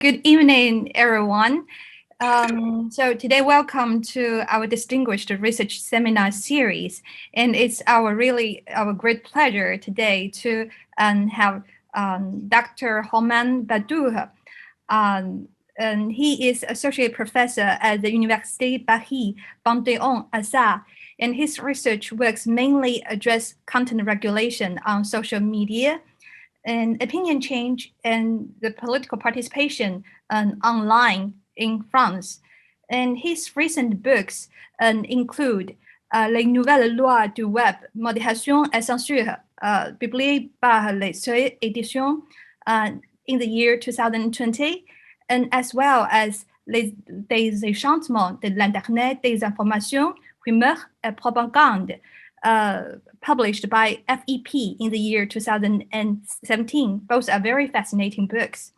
Good evening, everyone. So today, welcome to our distinguished research seminar series. And it's our great pleasure today to have Dr. Romain Badouard. And he is associate professor at the Université Paris Panthéon-Assas. And his research works mainly address content regulation on social media and opinion change and the political participation online in France. And his recent books include Les Nouvelles Lois du Web, Modération et Censure, publié par les Seuils Éditions in the year 2020, and as well as Des Enchantements de l'Internet, des informations, rumeurs et propagande, published by FEP in the year 2017. Both are very fascinating books.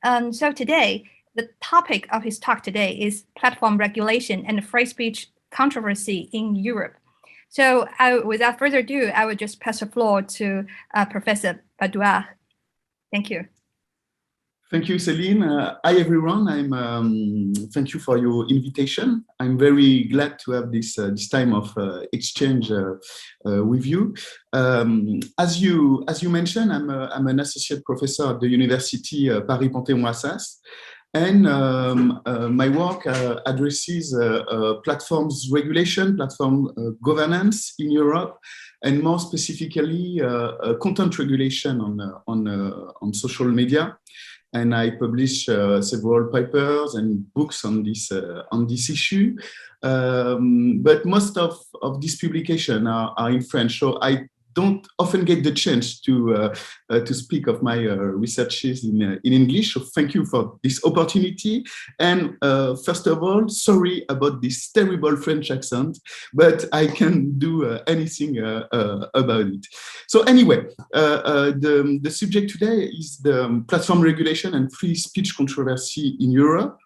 So today, the topic of his talk today is platform regulation and free speech controversy in Europe. So without further ado, I will just pass the floor to Professor Badouard. Thank you. Thank you, Celine. Hi, everyone. Thank you for your invitation. I'm very glad to have this time of exchange with you. As you mentioned, I'm an associate professor at the University Paris Panthéon-Assas, and my work addresses platforms regulation, platform governance in Europe, and more specifically content regulation on social media. And I publish several papers and books on this issue. But most of these publications are in French, so I don't often get the chance to speak of my researches in English. So thank you for this opportunity. And first of all, sorry about this terrible French accent, but I can do anything about it. So anyway, the subject today is the platform regulation and free speech controversy in Europe.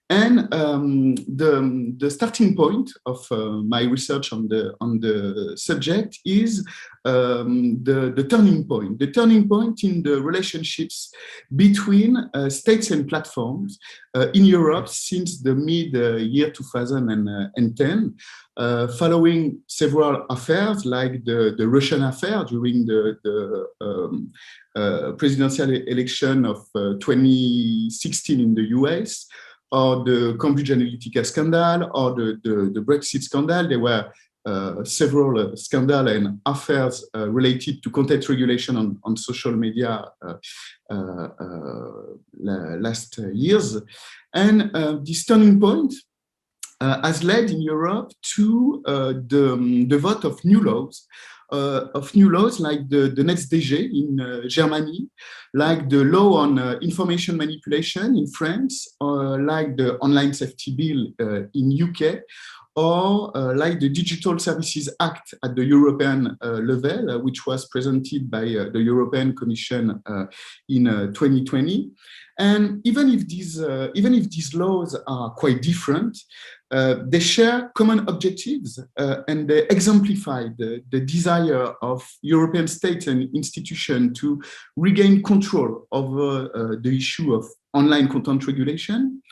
And the starting point of my research on the subject is the turning point. The turning point in the relationships between states and platforms in Europe since the mid-year 2010, following several affairs like the Russian affair during the presidential election of 2016 in the US, or the Cambridge Analytica scandal, or the Brexit scandal. There were several scandals and affairs related to content regulation on social media last years. And this turning point has led in Europe to the vote of new laws. Like the NetzDG in Germany, like the law on information manipulation in France, or like the Online Safety Bill in UK, or like the Digital Services Act at the European level, which was presented by the European Commission in 2020. And even if these laws are quite different, they share common objectives and they exemplify the desire of European states and institutions to regain control over the issue of online content regulation.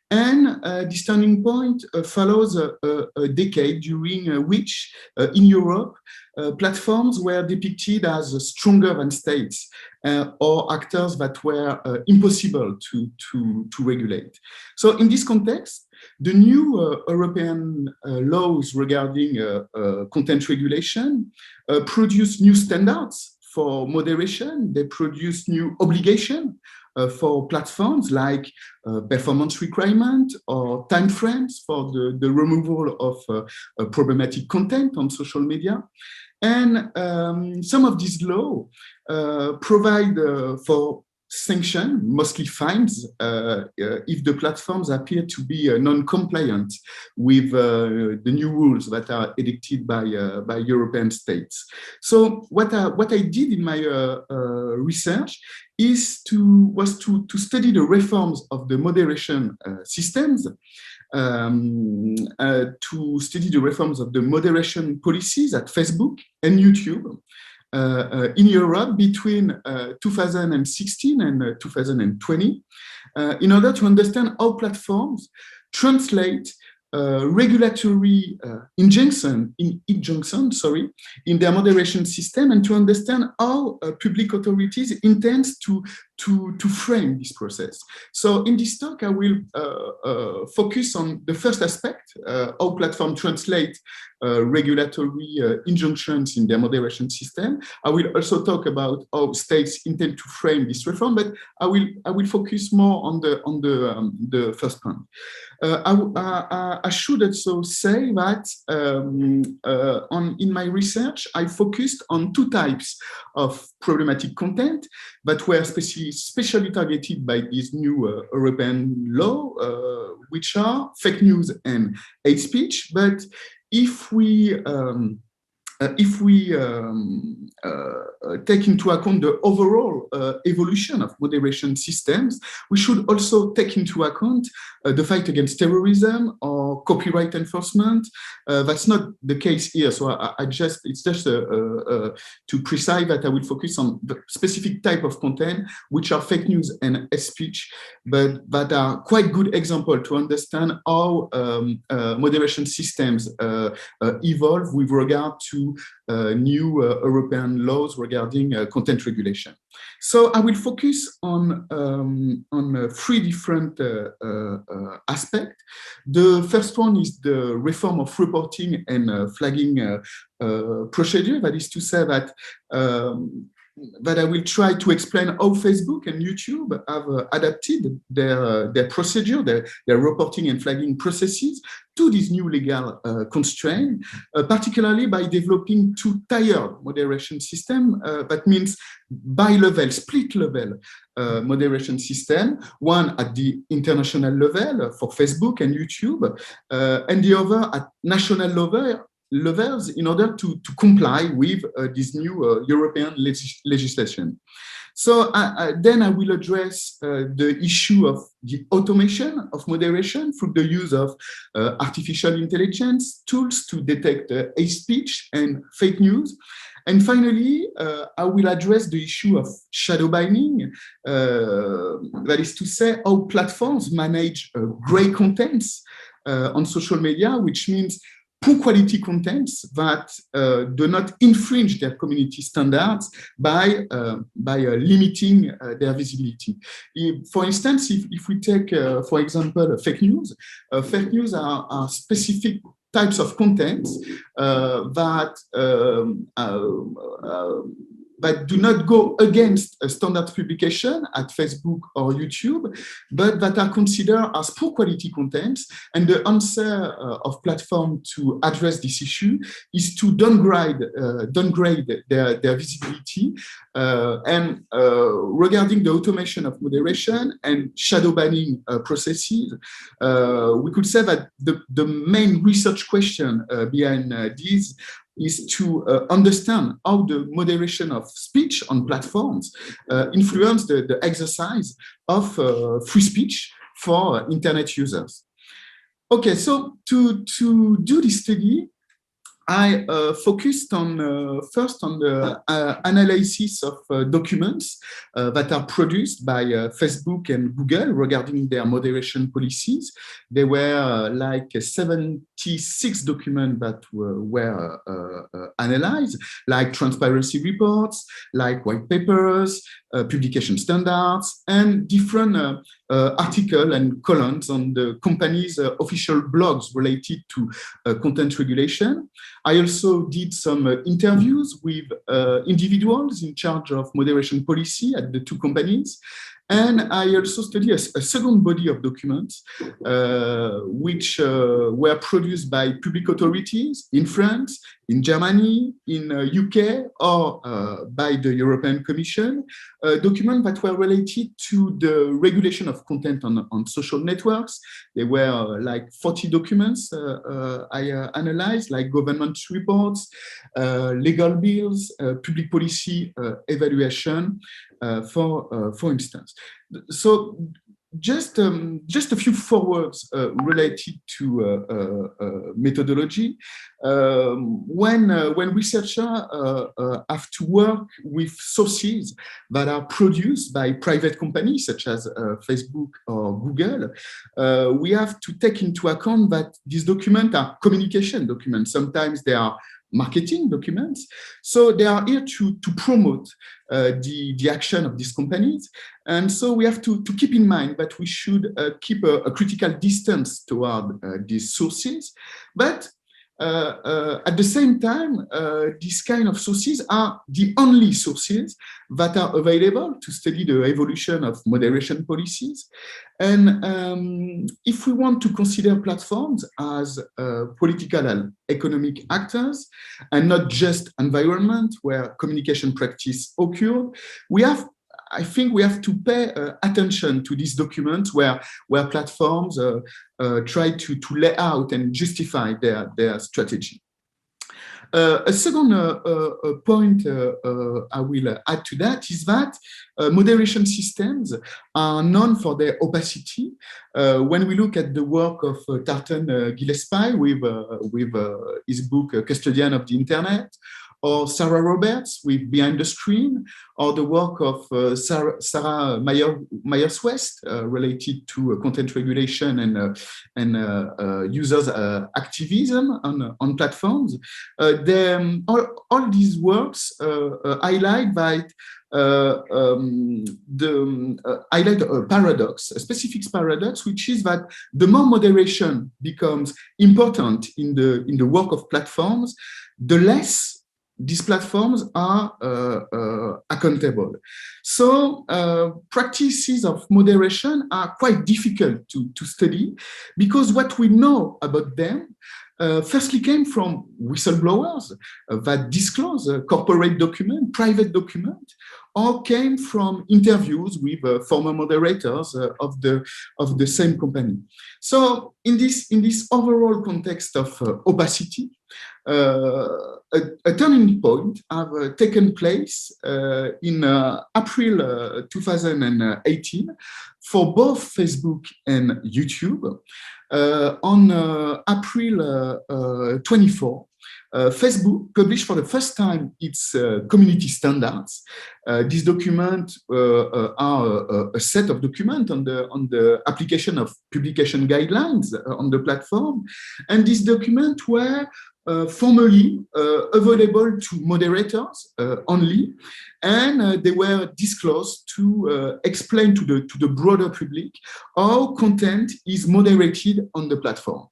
And this turning point follows a decade during which, in Europe, platforms were depicted as stronger than states or actors that were impossible to regulate. So in this context, the new European laws regarding content regulation produce new standards for moderation. They produce new obligations for platforms like performance requirement or time frames for the removal of problematic content on social media. And some of these laws provide for sanction, mostly fines, if the platforms appear to be non-compliant with the new rules that are enacted by European states. So what I did in my research was to study the reforms of the moderation systems, to study the reforms of the moderation policies at Facebook and YouTube, in Europe between 2016 and 2020 in order to understand how platforms translate regulatory injunction in their moderation system, and to understand how public authorities intend to frame this process. So in this talk, I will focus on the first aspect, how platforms translate regulatory injunctions in their moderation system. I will also talk about how states intend to frame this reform, but I will focus more on the first point. I should also say that in my research, I focused on two types of problematic content that were specially targeted by this new European law, which are fake news and hate speech. But if we take into account the overall evolution of moderation systems, we should also take into account the fight against terrorism or copyright enforcement. That's not the case here. So it's just to precise that I will focus on the specific type of content, which are fake news and hate speech, but that are quite good example to understand how moderation systems evolve with regard to new European laws regarding content regulation. So I will focus on three different aspects. The first one is the reform of reporting and flagging procedure. That is to say that I will try to explain how Facebook and YouTube have adapted their procedure, their reporting and flagging processes to this new legal constraint, particularly by developing two tiered moderation system. That means bi-level, split-level moderation system, one at the international level for Facebook and YouTube, and the other at national levels in order to comply with this new European legislation. So then I will address the issue of the automation of moderation through the use of artificial intelligence tools to detect hate speech and fake news. And finally, I will address the issue of shadow banning, that is to say how platforms manage gray contents on social media, which means poor quality contents that do not infringe their community standards by limiting their visibility. For instance, if we take, for example, fake news are specific types of contents that do not go against a standard publication at Facebook or YouTube, but that are considered as poor quality contents. And the answer of platform to address this issue is to downgrade their visibility. And regarding the automation of moderation and shadow banning processes, we could say that the main research question behind this is to understand how the moderation of speech on platforms influence the exercise of free speech for internet users. Okay, so to do this study, I focused first on the analysis of documents that are produced by Facebook and Google regarding their moderation policies. There were like 76 documents that were analyzed, like transparency reports, like white papers, publication standards, and different articles and columns on the company's official blogs related to content regulation. I also did some interviews with individuals in charge of moderation policy at the two companies. And I also studied a second body of documents, which were produced by public authorities in France, in Germany, in UK, or by the European Commission, documents that were related to the regulation of content on social networks. There were like 40 documents I analyzed, like government reports, legal bills, public policy evaluation, for instance. So just a few forewords related to methodology. When researchers have to work with sources that are produced by private companies such as Facebook or Google, we have to take into account that these documents are communication documents. Sometimes they are marketing documents. So they are here to promote the action of these companies. And so we have to keep in mind that we should keep a critical distance toward these sources. But at the same time, these kind of sources are the only sources that are available to study the evolution of moderation policies. And if we want to consider platforms as political and economic actors and not just environment where communication practice occur, I think we have to pay attention to these documents where platforms try to lay out and justify their strategy. A second point I will add to that is that moderation systems are known for their opacity. When we look at the work of Tartan Gillespie with his book Custodian of the Internet, or Sarah Roberts with Behind the Screen, or the work of Sarah Myers-West related to content regulation and users' activism on platforms. All these works highlight that highlight a paradox, a specific paradox, which is that the more moderation becomes important in the work of platforms, the less these platforms are accountable. So practices of moderation are quite difficult to study because what we know about them firstly came from whistleblowers that disclose corporate document, private document, or came from interviews with former moderators of the same company. So in this overall context of opacity, a turning point have taken place in April 2018 for both Facebook and YouTube. On April 24, Facebook published for the first time its community standards. These documents are a set of documents on the application of publication guidelines on the platform, and these documents were formally available to moderators only, and they were disclosed to explain to the broader public how content is moderated on the platform.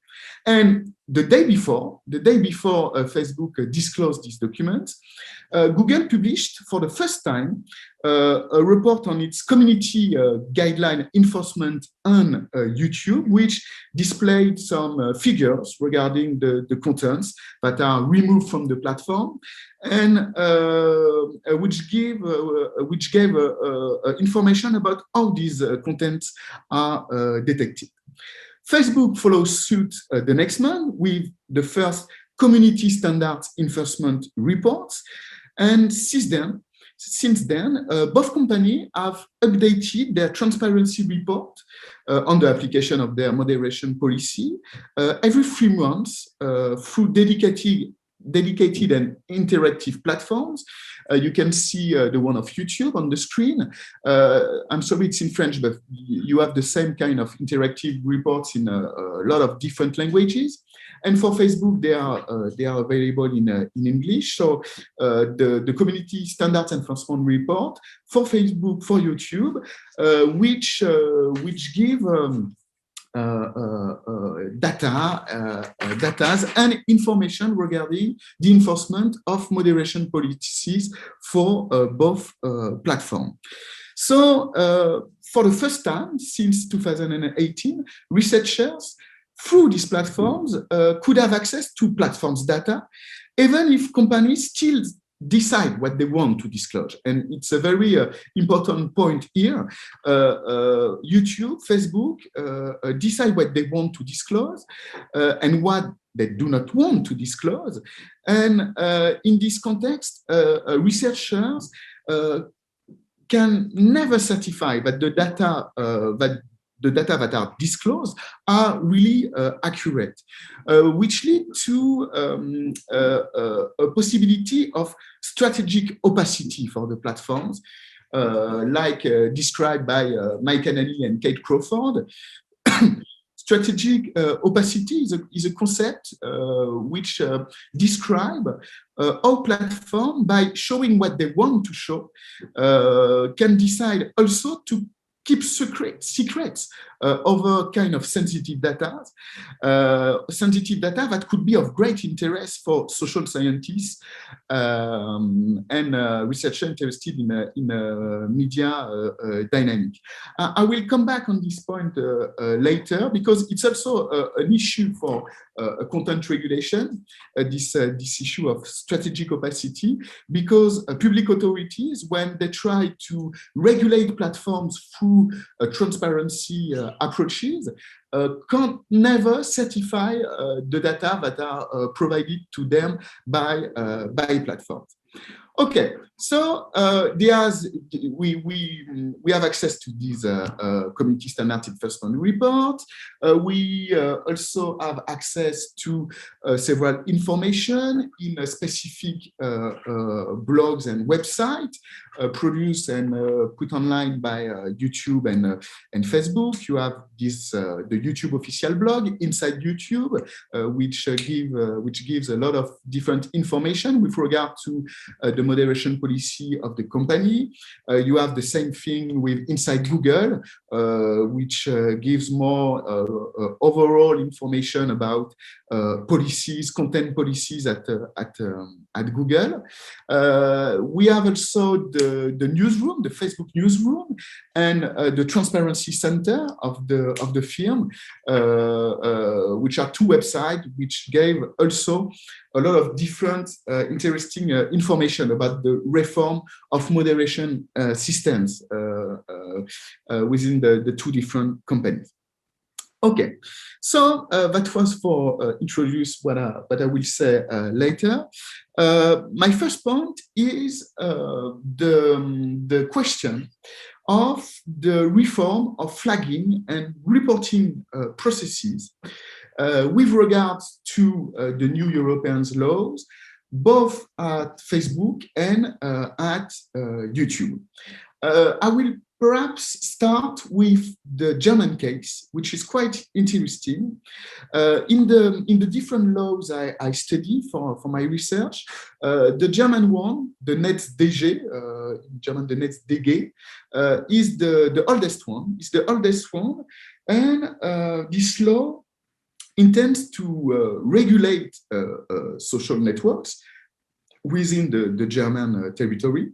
And the day before Facebook disclosed these documents, Google published for the first time a report on its community guideline enforcement on YouTube, which displayed some figures regarding the contents that are removed from the platform, and which gave information about how these contents are detected. Facebook follows suit the next month with the first community standards enforcement reports. And since then, both companies have updated their transparency report on the application of their moderation policy every 3 months through dedicated and interactive platforms. You can see the one of YouTube on the screen. I'm sorry it's in French, but you have the same kind of interactive reports in a lot of different languages. And for Facebook, they are available in English. So the community standards enforcement report for Facebook, for YouTube, which give data and information regarding the enforcement of moderation policies for both platforms. So for the first time since 2018, researchers through these platforms could have access to platforms' data, even if companies still decide what they want to disclose. And it's a very important point here. YouTube, Facebook decide what they want to disclose and what they do not want to disclose. And in this context, researchers can never certify that the data that the data that are disclosed are really accurate, which lead to a possibility of strategic opacity for the platforms, like described by Mike Annally and Kate Crawford. Strategic opacity is a concept which describe how platform, by showing what they want to show, can decide also to keep secrets over kind of sensitive data that could be of great interest for social scientists and researchers interested in media dynamic. I will come back on this point later, because it's also an issue for content regulation, this issue of strategic opacity, because public authorities, when they try to regulate platforms through transparency approaches, can't never certify the data that are provided to them by platforms. Okay, so we have access to these community standard enforcement report. We also have access to several information in a specific blogs and websites produced and put online by YouTube and Facebook. You have this the YouTube official blog inside YouTube, which gives a lot of different information with regard to the moderation policy of the company. You have the same thing with inside Google, which gives more overall information about policies, content policies at Google. We have also the newsroom, the Facebook newsroom, and the transparency center of the firm, which are two websites which gave also a lot of different interesting information about the reform of moderation systems within the two different companies. Okay, so that was for introduce what I will say later. My first point is the question of the reform of flagging and reporting processes with regards to the new European laws, both at Facebook and at YouTube. I will perhaps start with the German case, which is quite interesting. In the different laws I study for my research, the German one, the NetzDG, in German the NetzDG, is the oldest one. It's the oldest one, and this law intends to regulate social networks within the German territory.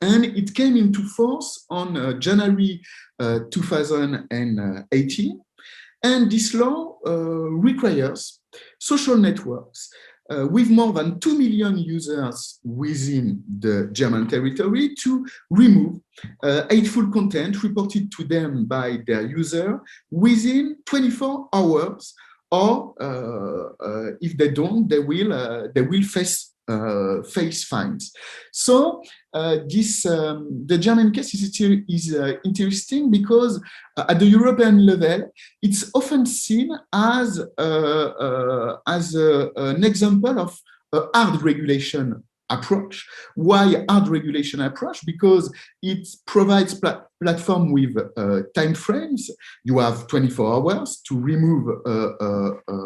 And it came into force on January 2018. And this law requires social networks with more than 2 million users within the German territory to remove hateful content reported to them by their user within 24 hours, or if they don't, they will face fines. So the German case is interesting because at the European level, it's often seen as an example of a hard regulation approach. Why hard regulation approach? Because it provides platform with time frames. You have 24 hours to remove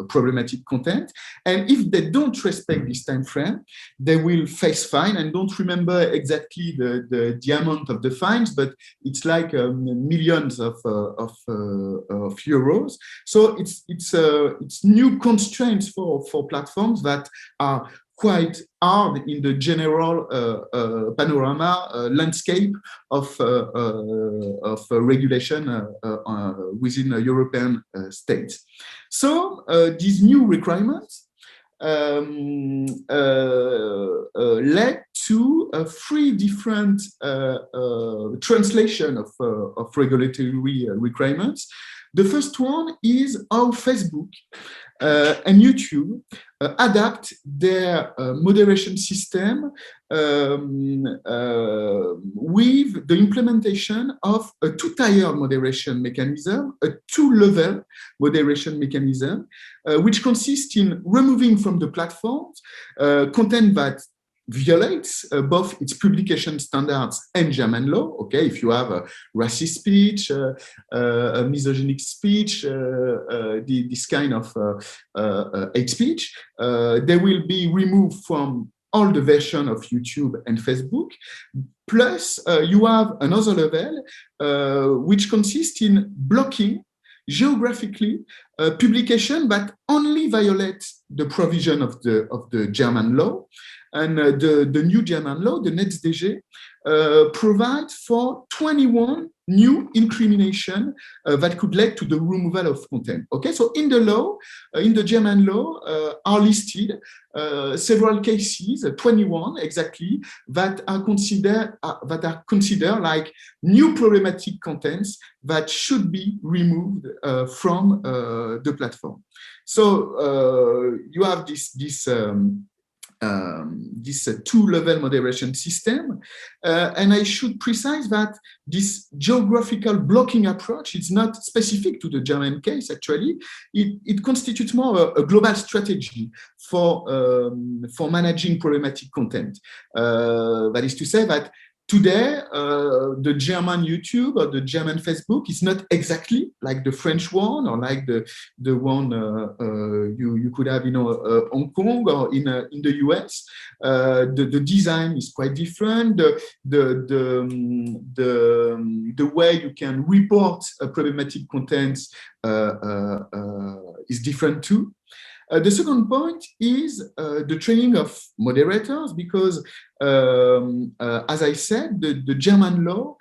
problematic content, and if they don't respect this time frame, they will face fine. And don't remember exactly the amount of the fines, but it's like millions of euros. So it's new constraints for platforms that are quite hard in the general panorama landscape of regulation within European states. So these new requirements led to 3 different translation of regulatory requirements. The first one is how Facebook and YouTube adapt their moderation system with the implementation of a two-tier moderation mechanism, a two-level moderation mechanism, which consists in removing from the platforms content that violates both its publication standards and German law. Okay, if you have a racist speech, misogynic speech, this kind of hate speech, they will be removed from all the version of YouTube and Facebook. Plus, you have another level which consists in blocking geographically publication that only violates the provision of the German law. And the new German law, the NetzDG, provides for 21 new incrimination that could lead to the removal of content. Okay, so in the law, in the German law, are listed several cases, 21 exactly, that are considered like new problematic contents that should be removed from the platform. So you have this two-level moderation system. And I should precise that this geographical blocking approach is not specific to the German case, actually. It constitutes more a global strategy for managing problematic content. That is to say that today, the German YouTube or the German Facebook is not exactly like the French one or like the one you could have in Hong Kong or in the US. The design is quite different. The way you can report problematic contents is different too. The second point is the training of moderators, because, as I said, the German law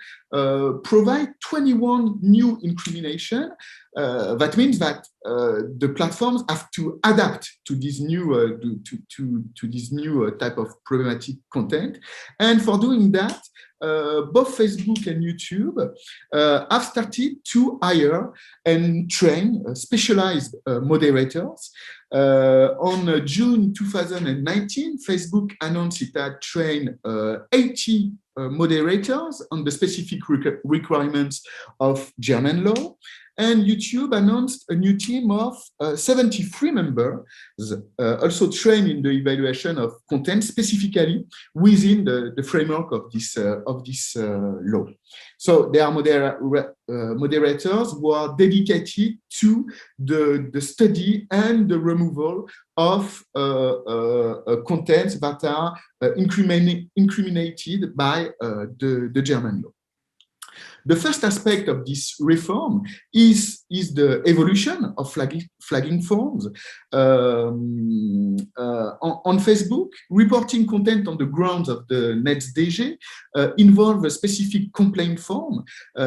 provides 21 new incrimination. That means that the platforms have to adapt to this new to this new type of problematic content, and for doing that, both Facebook and YouTube have started to hire and train specialized moderators. On June 2019, Facebook announced it had trained 80 moderators on the specific requirements of German law. And YouTube announced a new team of 73 members, also trained in the evaluation of content specifically within the framework of this law. So there are moderators who are dedicated to the study and the removal of contents that are incriminated by the German law. The first aspect of this reform is the evolution of flagging forms. On Facebook, reporting content on the grounds of the NetzDG involves a specific complaint form,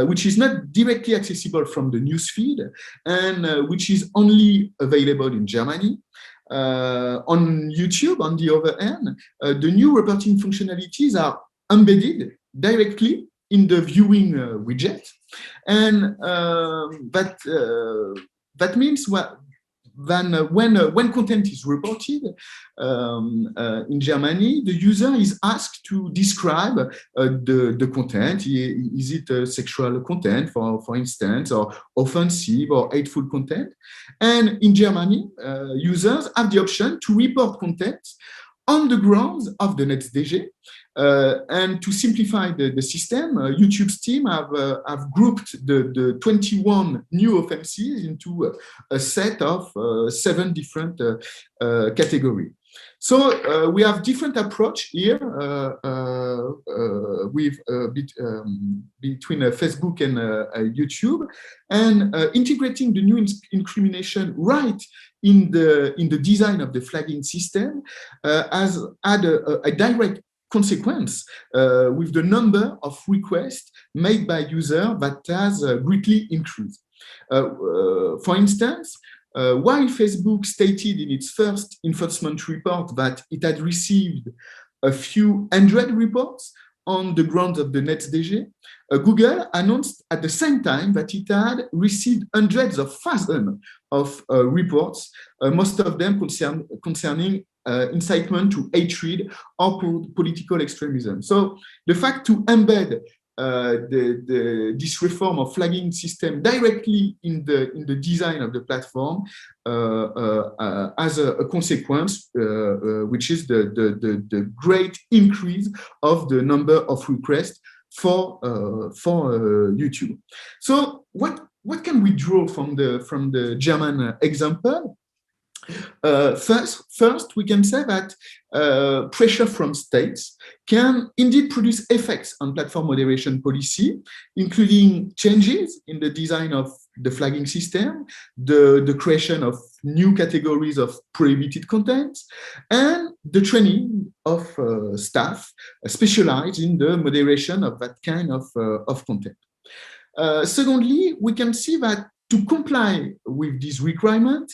which is not directly accessible from the newsfeed and which is only available in Germany. On YouTube, on the other hand, the new reporting functionalities are embedded directly in the viewing widget, and that means when content is reported in Germany, the user is asked to describe the content. Is it sexual content, for instance, or offensive or hateful content? And in Germany, users have the option to report content on the grounds of the NetzDG. And to simplify the system, YouTube's team have grouped the 21 new offenses into a set of 7 different categories. So we have different approach here between Facebook and YouTube, and integrating the new incrimination right in the design of the flagging system has had a direct consequence with the number of requests made by users that has greatly increased. For instance, while Facebook stated in its first enforcement report that it had received a few hundred reports on the grounds of the NetzDG, Google announced at the same time that it had received hundreds of thousands of reports, most of them concerning incitement to hatred or political extremism. So the fact to embed this reform of flagging system directly in the design of the platform as a consequence, which is the great increase of the number of requests for YouTube. So what can we draw from the German example? First, we can say that pressure from states can indeed produce effects on platform moderation policy, including changes in the design of the flagging system, the creation of new categories of prohibited content, and the training of staff specialized in the moderation of that kind of content. Secondly, we can see that to comply with this requirement,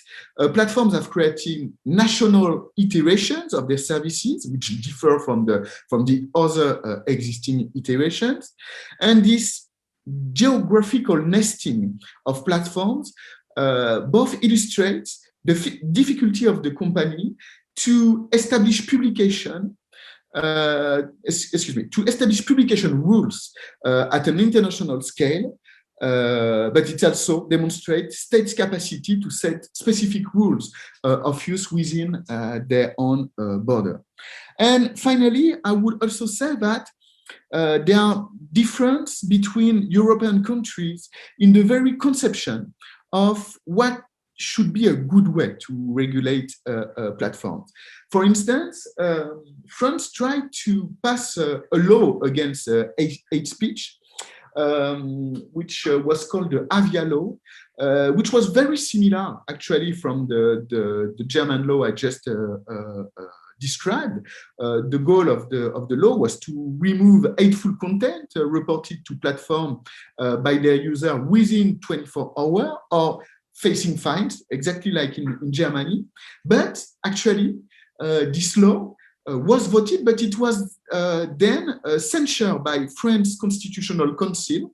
platforms have created national iterations of their services, which differ from the other existing iterations. And this geographical nesting of platforms both illustrates the difficulty of the company to establish publication rules at an international scale. But it also demonstrates states' capacity to set specific rules of use within their own border. And finally, I would also say that there are differences between European countries in the very conception of what should be a good way to regulate platforms. For instance, France tried to pass a law against hate speech, which was called the Avia law, which was very similar actually from the German law I just described. The goal of the law was to remove hateful content reported to platform by their user within 24 hours or facing fines, exactly like in Germany. But actually, this law was voted, but it was then censured by French Constitutional Council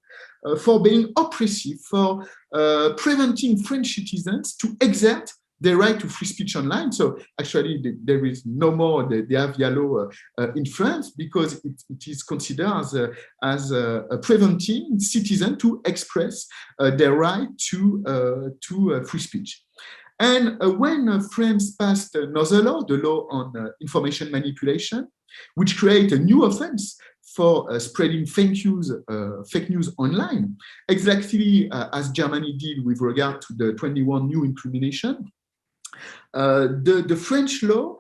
for being oppressive, for preventing French citizens to exert their right to free speech online. So actually, there is no more the Avia law in France because it is considered as preventing citizens to express their right to free speech. And when France passed another law, the law on information manipulation, which created a new offense for spreading fake news online, exactly as Germany did with regard to the 21 new incrimination, the French law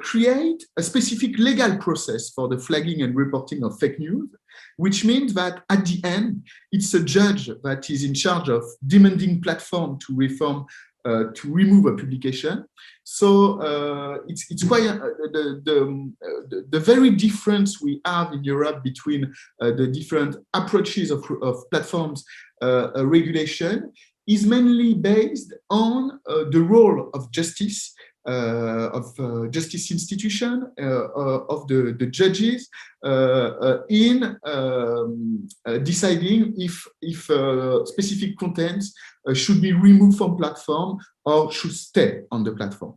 create a specific legal process for the flagging and reporting of fake news, which means that at the end, it's a judge that is in charge of demanding platform to reform to remove a publication. So it's quite the very difference we have in Europe between the different approaches of platforms regulation is mainly based on the role of justice, justice institution, of the judges in deciding if specific contents should be removed from platform or should stay on the platform.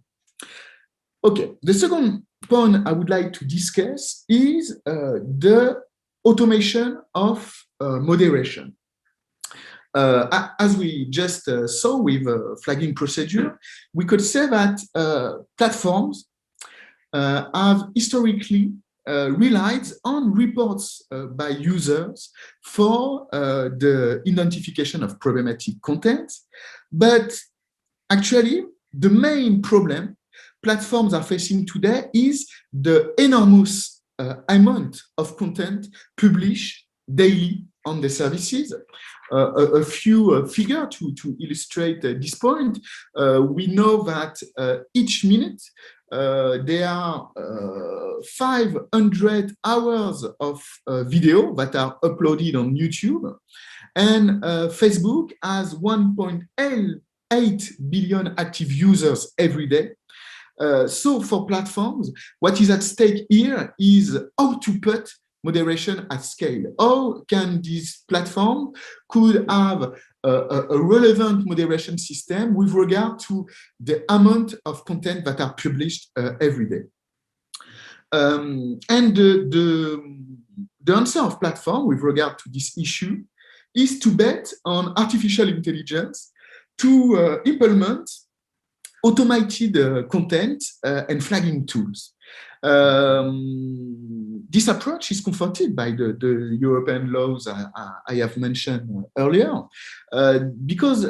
Okay, the second point I would like to discuss is the automation of moderation. As we just saw with flagging procedure, we could say that platforms have historically relied on reports by users for the identification of problematic content. But actually, the main problem platforms are facing today is the enormous amount of content published daily on the services. A few figures to illustrate this point. We know that each minute there are 500 hours of video that are uploaded on YouTube, and Facebook has 1.8 billion active users every day. So for platforms, what is at stake here is how to put moderation at scale? How can this platform could have a relevant moderation system with regard to the amount of content that are published every day? And the answer of platform with regard to this issue is to bet on artificial intelligence to implement automated content and flagging tools. This approach is comforted by the European laws I have mentioned earlier, because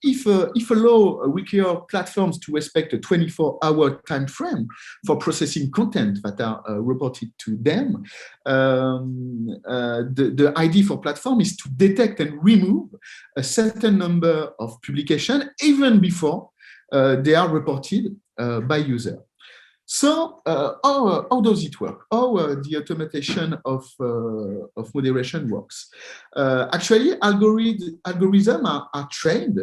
if a law requires platforms to respect a 24-hour time frame for processing content that are reported to them, the idea for platform is to detect and remove a certain number of publications even before they are reported by user. So how does it work? How the automation of moderation works? Actually, algorithms are trained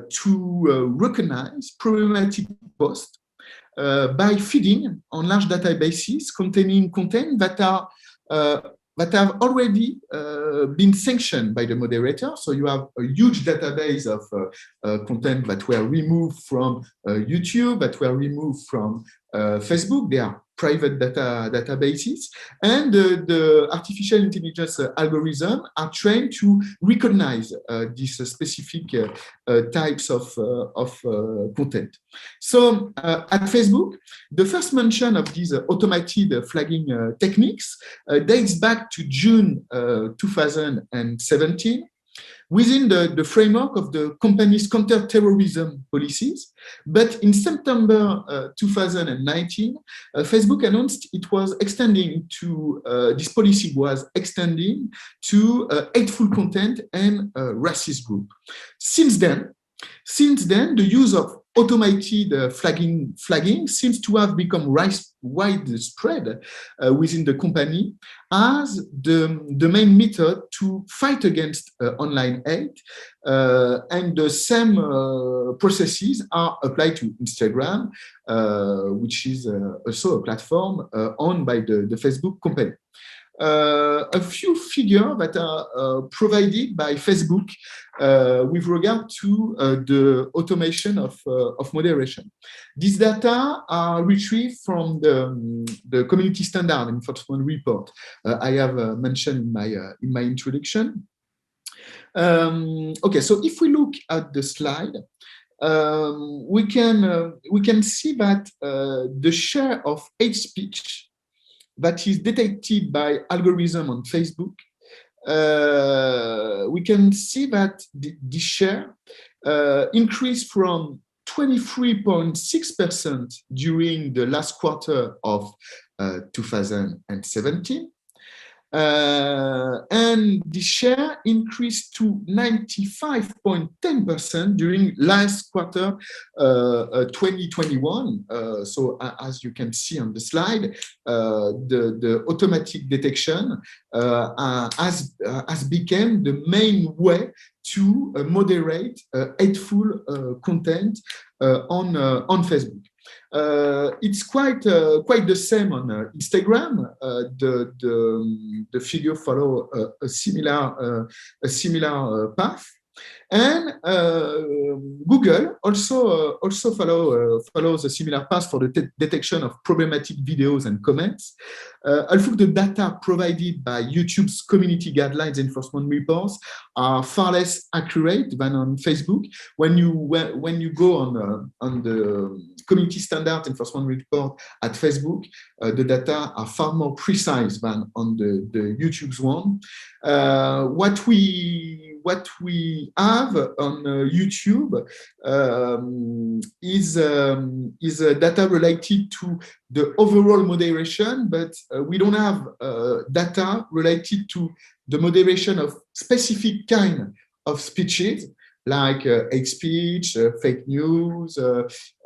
to recognize problematic posts by feeding on large databases containing content that have already been sanctioned by the moderator. So you have a huge database of content that were removed from YouTube, that were removed from Facebook. They are private databases, and the artificial intelligence algorithm are trained to recognize these specific types of content. So at Facebook, the first mention of these automated flagging techniques dates back to June 2017. Within the framework of the company's counter-terrorism policies. But in September 2019, Facebook announced it was extending to, this policy was extending to hateful content and racist group. Since then, the use of automated flagging seems to have become widespread within the company as the main method to fight against online hate, and the same processes are applied to Instagram, which is also a platform owned by the Facebook company. A few figures that are provided by Facebook with regard to the automation of moderation. These data are retrieved from the community standard enforcement report I have mentioned in my introduction. Okay, so if we look at the slide, we can see that the share of hate speech that is detected by algorithm on Facebook, we can see that the share increased from 23.6% during the last quarter of 2017. And the share increased to 95.10% during last quarter 2021. So as you can see on the slide, the automatic detection has become the main way to moderate hateful content on Facebook. It's quite the same on Instagram. The figure follow a similar path, and Google also follows a similar path for the detection of problematic videos and comments. Although the data provided by YouTube's community guidelines enforcement reports are far less accurate than on Facebook. When you go on the community standard enforcement report at Facebook, the data are far more precise than on the YouTube's one. What we have on YouTube is data related to the overall moderation, but we don't have data related to the moderation of specific kind of speeches, like hate speech, fake news,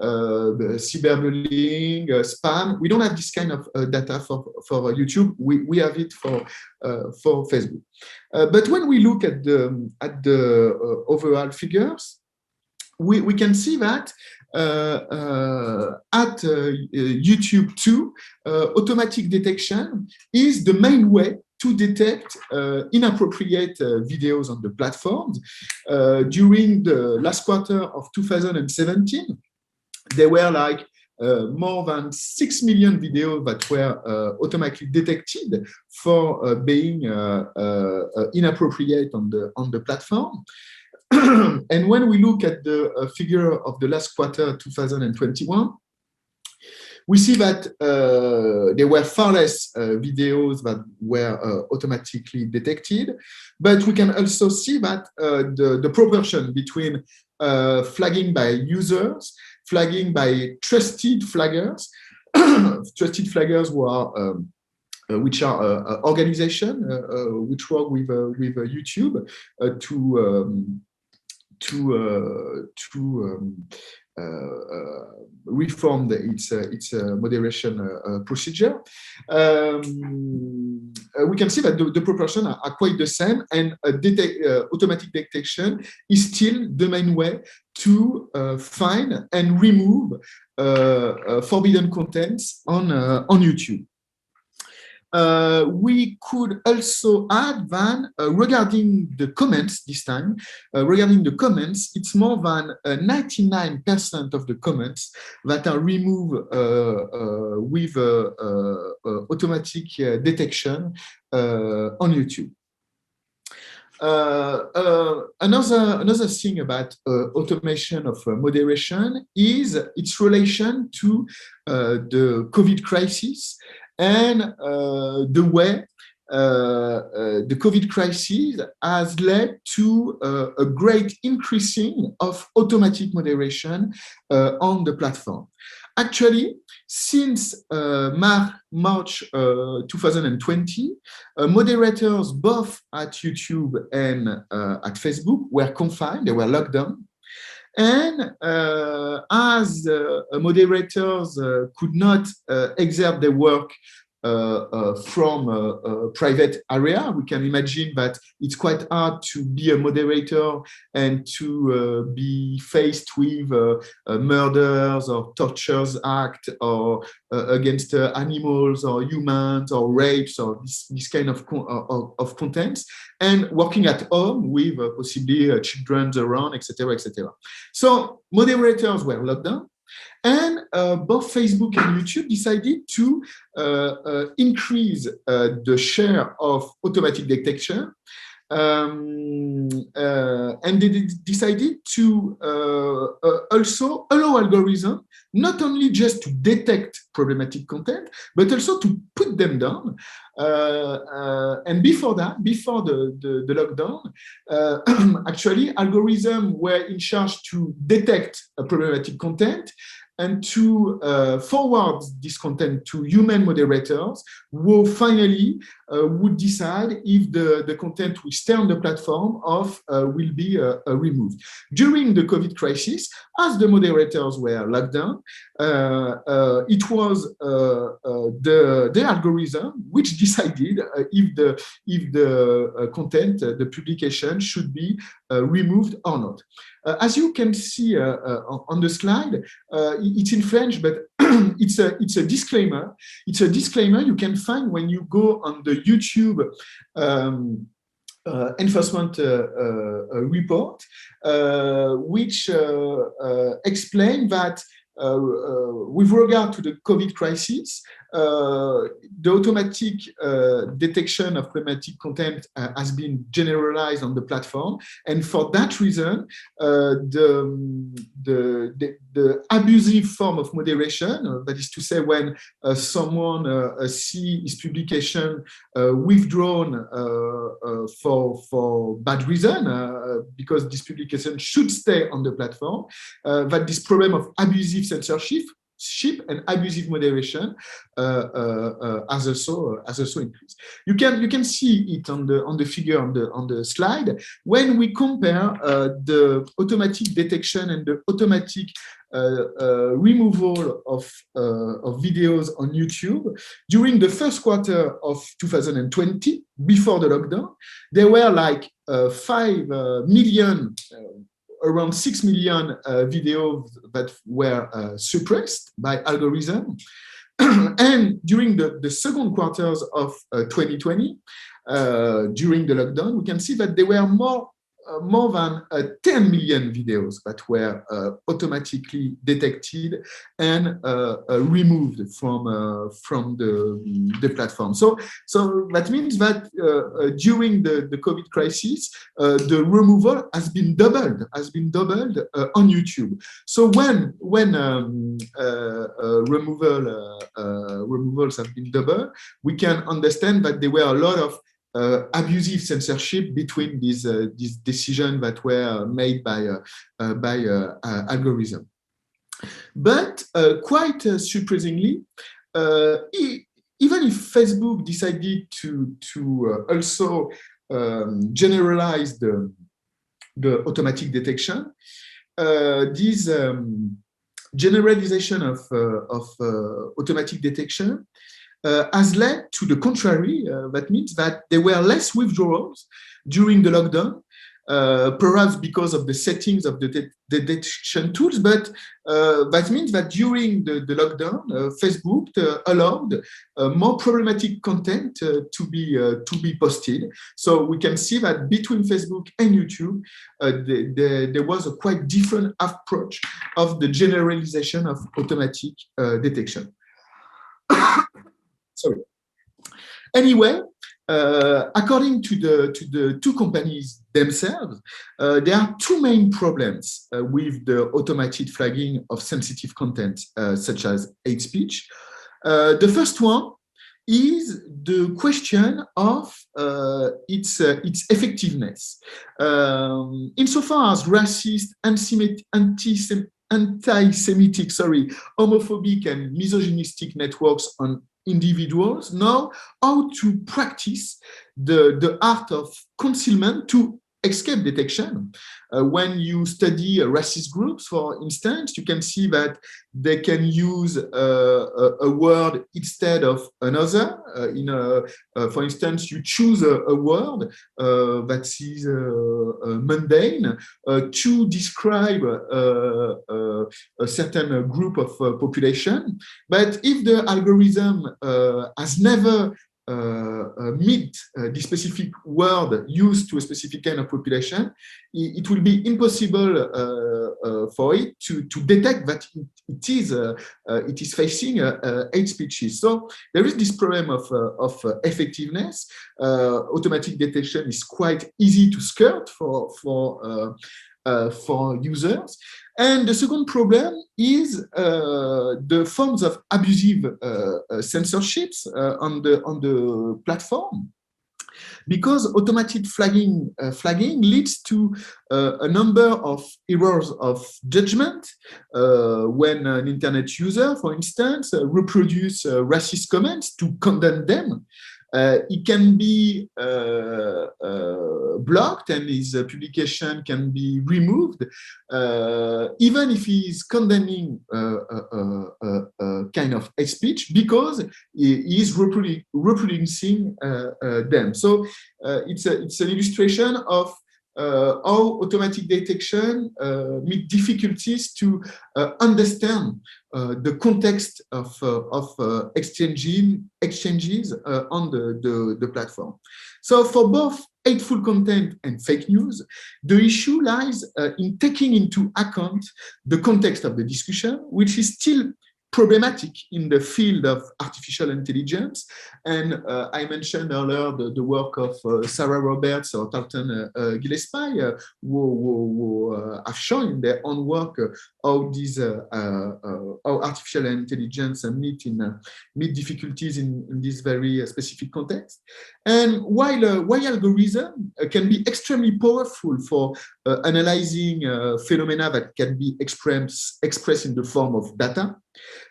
cyberbullying, spam. We don't have this kind of data for YouTube. We have it for Facebook. But when we look at the overall figures, we can see that at YouTube too, automatic detection is the main way to detect inappropriate videos on the platforms. During the last quarter of 2017, there were like more than 6 million videos that were automatically detected for being inappropriate on the platform. And when we look at the figure of the last quarter 2021, we see that there were far less videos that were automatically detected, but we can also see that the proportion between flagging by users, flagging by trusted flaggers, trusted flaggers who are which are organizations which work with YouTube to reform its moderation procedure. We can see that the proportions are quite the same, and automatic detection is still the main way to find and remove forbidden contents on YouTube. We could also add that regarding the comments this time, regarding the comments, it's more than 99% of the comments that are removed with automatic detection on YouTube. Another thing about automation of moderation is its relation to the COVID crisis and the way the COVID crisis has led to a great increasing of automatic moderation on the platform. Actually, since March 2020, moderators both at YouTube and at Facebook were confined, they were locked down. And as moderators could not exert their work from a private area, we can imagine that it's quite hard to be a moderator and to be faced with murders or tortures act or against animals or humans or rapes or this kind of contents, and working at home with possibly children around, etc., etc. So moderators were locked down. And both Facebook and YouTube decided to increase the share of automatic detection. And they decided to also allow algorithms not only just to detect problematic content, but also to put them down. And before that, before the lockdown, actually algorithms were in charge to detect a problematic content and to forward this content to human moderators who finally would decide if the content will stay on the platform or will be removed. During the COVID crisis, as the moderators were locked down, it was the algorithm which decided if the content, the publication should be removed or not. As you can see on the slide, it's in French, but it's a disclaimer. It's a disclaimer you can find when you go on the YouTube enforcement report, which explain that with regard to the COVID crisis, the automatic detection of problematic content has been generalized on the platform, and for that reason, the abusive form of moderation, that is to say, when someone see his publication withdrawn for bad reason, because this publication should stay on the platform, that this problem of abusive censorship and abusive moderation has also increased. You can see it on the figure on the slide. When we compare the automatic detection and the automatic removal of videos on YouTube during the first quarter of 2020, before the lockdown, there were like 5 million around 6 million videos that were suppressed by algorithm. And during the second quarters of 2020, during the lockdown, we can see that there were more than 10 million videos that were automatically detected and removed from the platform. So that means that during the COVID crisis, the removal has been doubled on YouTube. So when removals have been doubled, we can understand that there were a lot of abusive censorship between these decisions that were made by algorithm. But quite surprisingly, even if Facebook decided to also generalize the automatic detection, this generalization of automatic detection has led to the contrary. That means that there were less withdrawals during the lockdown, perhaps because of the settings of the detection tools, but that means that during the lockdown, Facebook allowed more problematic content to be posted. So we can see that between Facebook and YouTube, there was a quite different approach of the generalization of automatic detection. Sorry. Anyway, according to the two companies themselves, there are two main problems with the automated flagging of sensitive content, such as hate speech. The first one is the question of its effectiveness. Insofar as racist, anti-Semitic, homophobic and misogynistic networks on individuals know how to practice the art of concealment to escape detection. When you study racist groups, for instance, you can see that they can use a word instead of another. For instance, you choose a word that is mundane to describe a certain group of population. But if the algorithm has never meet the specific word used to a specific kind of population, it will be impossible for it to detect that it is facing hate speeches. So there is this problem of effectiveness. Automatic detection is quite easy to skirt for users. And the second problem is the forms of abusive censorships on the platform, because automated flagging leads to a number of errors of judgment when an internet user, for instance, reproduce racist comments to condemn them. It can be blocked and his publication can be removed, even if he is condemning a kind of hate speech, because he is reproducing them. So it's an illustration of how automatic detection meet difficulties to understand the context of exchanges on the platform. So for both hateful content and fake news, the issue lies in taking into account the context of the discussion, which is still problematic in the field of artificial intelligence. And I mentioned earlier the work of Sarah Roberts or Tarleton Gillespie, who have shown in their own work how artificial intelligence meet difficulties in this very specific context. And while algorithm can be extremely powerful for analyzing phenomena that can be expressed in the form of data,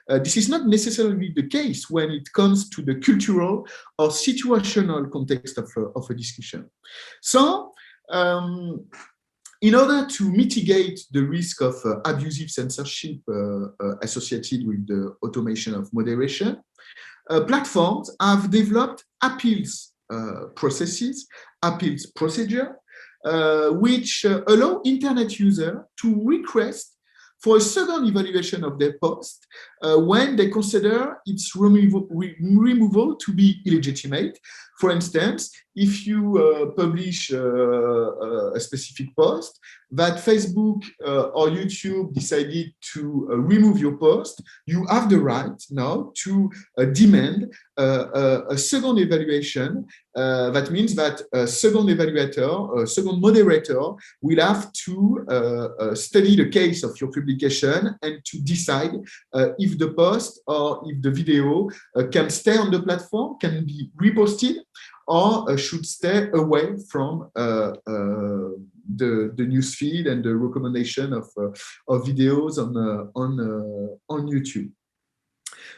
this is not necessarily the case when it comes to the cultural or situational context of a discussion. So, in order to mitigate the risk of abusive censorship associated with the automation of moderation, platforms have developed appeals procedure which allow internet users to request for a second evaluation of their post when they consider its removal to be illegitimate. For instance, if you publish a specific post that Facebook or YouTube decided to remove your post, you have the right now to demand a second evaluation. That means that a second evaluator, a second moderator will have to study the case of your publication and to decide if the post or if the video can stay on the platform, can be reposted, or should stay away from the newsfeed and the recommendation of videos on YouTube.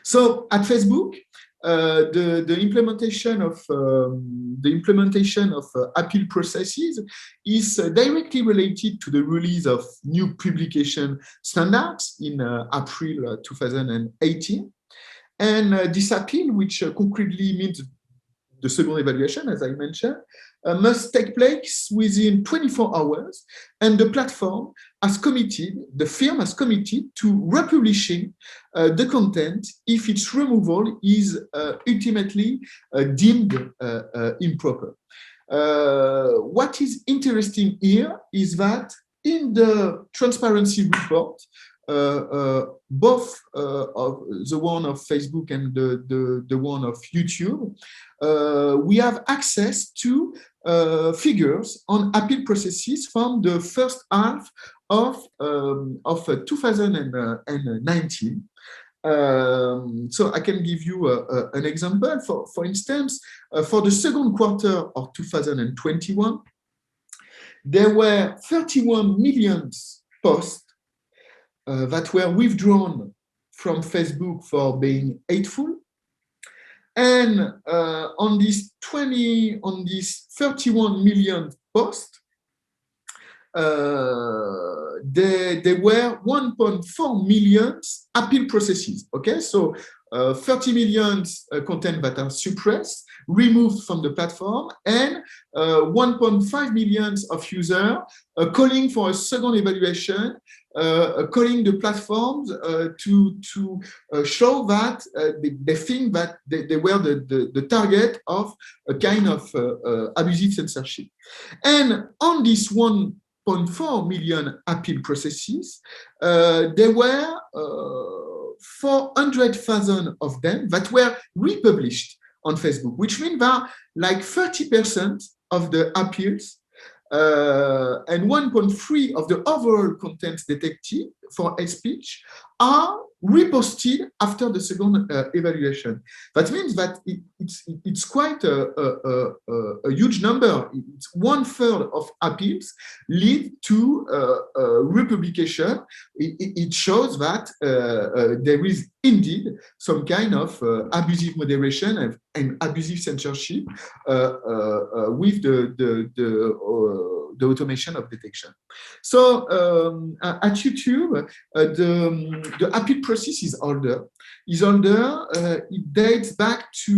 So at Facebook, the implementation of appeal processes is directly related to the release of new publication standards in April 2018. And this appeal, which concretely means the second evaluation, as I mentioned, must take place within 24 hours, and the platform has committed, the firm has committed to republishing the content if its removal is ultimately deemed improper. What is interesting here is that in the transparency report, both of the one of Facebook and the one of YouTube, we have access to figures on appeal processes from the first half of 2019. So I can give you an example. For instance, for the second quarter of 2021, there were 31 million posts that were withdrawn from Facebook for being hateful. And on these 31 million posts, there were 1.4 million appeal processes. Okay, so 30 million content that are suppressed, removed from the platform, and 1.5 million of users calling for a second evaluation, calling the platforms to show that they think that they were the target of a kind of abusive censorship. And on this 1.4 million appeal processes, there were 400,000 of them that were republished on Facebook, which means that like 30% of the appeals and 1.3 of the overall content detected for hate speech are reposted after the second evaluation. That means that it's quite a huge number. It's 1/3 of appeals lead to republication. It shows that there is indeed some kind of abusive moderation and abusive censorship with the automation of detection. So at YouTube, the appeal process is older. It dates back to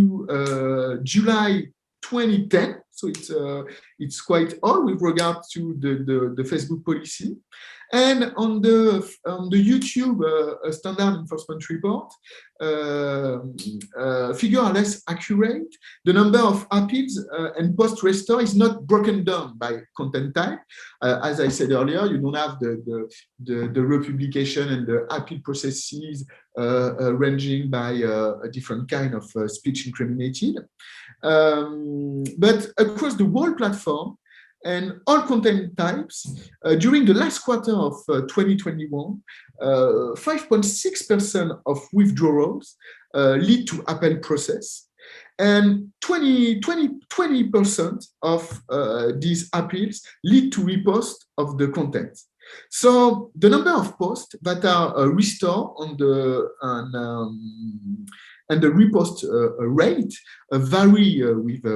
July 2010, so it's quite old with regard to the Facebook policy. And on the YouTube standard enforcement report, figures are less accurate. The number of appeals and post restore is not broken down by content type. As I said earlier, you don't have the republication and the appeal processes ranging by a different kind of speech incriminated. But across the whole platform, and all content types, during the last quarter of 2021, 5.6% of withdrawals lead to appeal process, and 20% of these appeals lead to repost of the content. So the number of posts that are restored on and the repost rate vary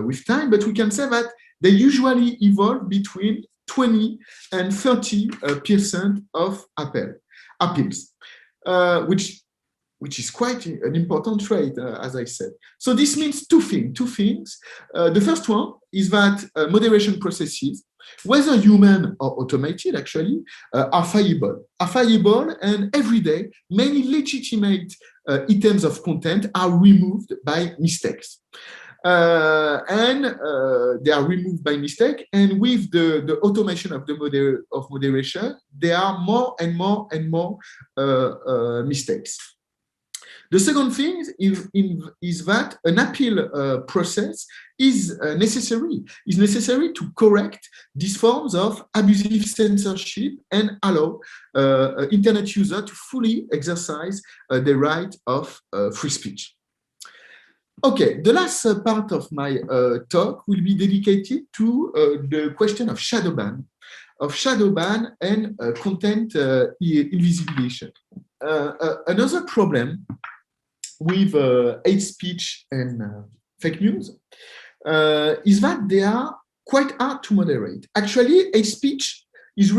with time, but we can say that they usually evolve between 20 and 30% of appeals, which is quite an important trait, as I said. So this means two things. The first one is that moderation processes whether human or automated, actually, are fallible, and every day, many legitimate items of content are removed by mistakes. They are removed by mistake, and with the automation of moderation, there are more and more mistakes. The second thing is that an appeal process is necessary to correct these forms of abusive censorship and allow internet users to fully exercise the right of free speech. Okay, the last part of my talk will be dedicated to the question of shadow ban and content invisibilization. Another problem with hate speech and fake news is that they are quite hard to moderate. Actually, hate speech is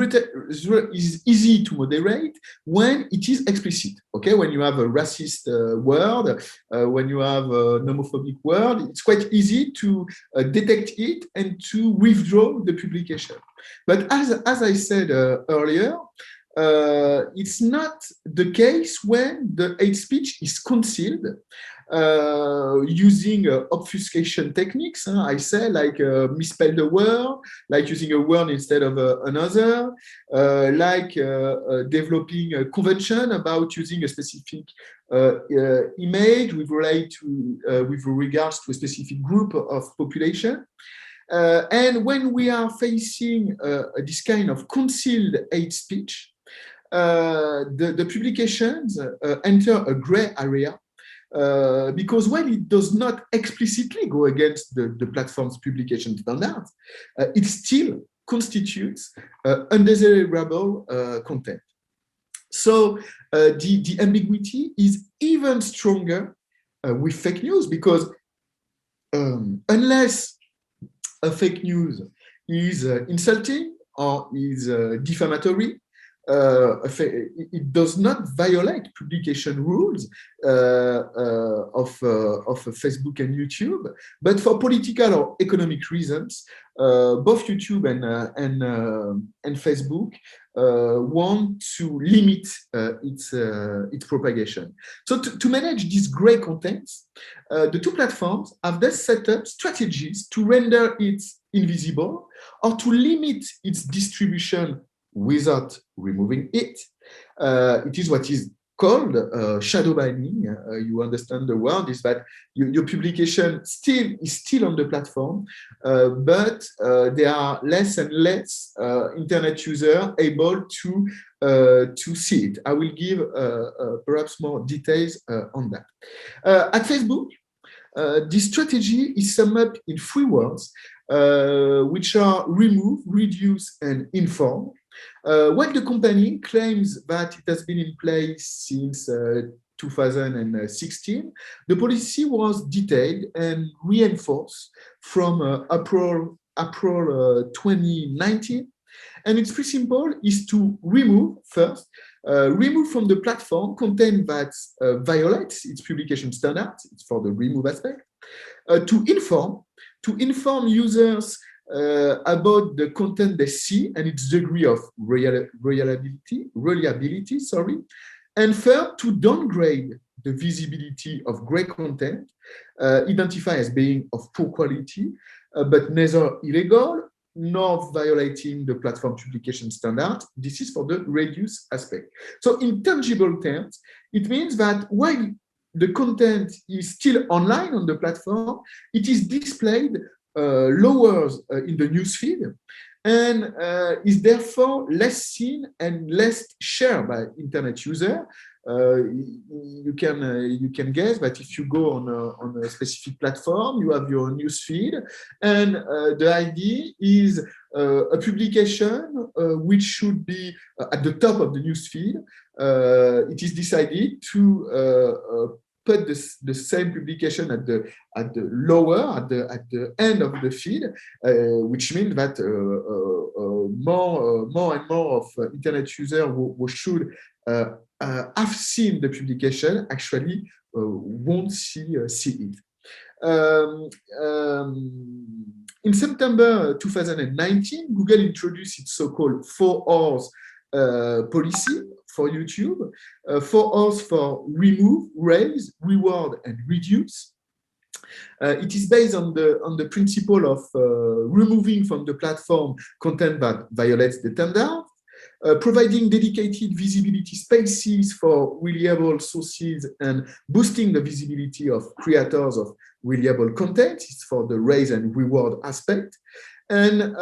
easy to moderate when it is explicit. Okay, when you have a racist word, when you have a homophobic word, it's quite easy to detect it and to withdraw the publication. But as I said earlier, it's not the case when the hate speech is concealed using obfuscation techniques. I say, like misspell the word, like using a word instead of another, like developing a convention about using a specific image with regards to a specific group of population. And when we are facing this kind of concealed hate speech, the publications enter a gray area because while it does not explicitly go against the platform's publication standards, it still constitutes undesirable content. So the ambiguity is even stronger with fake news, because unless a fake news is insulting or is defamatory, it does not violate publication rules of Facebook and YouTube. But for political or economic reasons, both YouTube and Facebook want to limit its propagation. So to manage these gray contents, the two platforms have thus set up strategies to render it invisible or to limit its distribution without removing it. It is what is called shadow banning. You understand the word, is that your publication is still on the platform, but there are less and less internet users able to see it. I will give perhaps more details on that. At Facebook, this strategy is summed up in 3 words, which are remove, reduce, and inform. While the company claims that it has been in place since 2016, the policy was detailed and reinforced from April 2019. And it's pretty simple, is to remove first, remove from the platform content that violates its publication standards. It's for the remove aspect. To inform users about the content they see and its degree of reliability, and third, to downgrade the visibility of gray content identified as being of poor quality, but neither illegal nor violating the platform publication standard. This is for the reduce aspect. So in tangible terms, it means that while the content is still online on the platform, it is displayed lower in the newsfeed and is therefore less seen and less shared by internet users. You can guess that if you go on a specific platform, you have your newsfeed, and the idea is a publication which should be at the top of the newsfeed. It is decided to put the same publication at the end of the feed, which means that more and more of internet users who should have seen the publication actually won't see it. In September 2019, Google introduced its so-called 4 hours policy for YouTube, 4 hours for remove, raise, reward, and reduce. It is based on the principle of removing from the platform content that violates the standard, providing dedicated visibility spaces for reliable sources and boosting the visibility of creators of reliable content. It's for the raise and reward aspect. And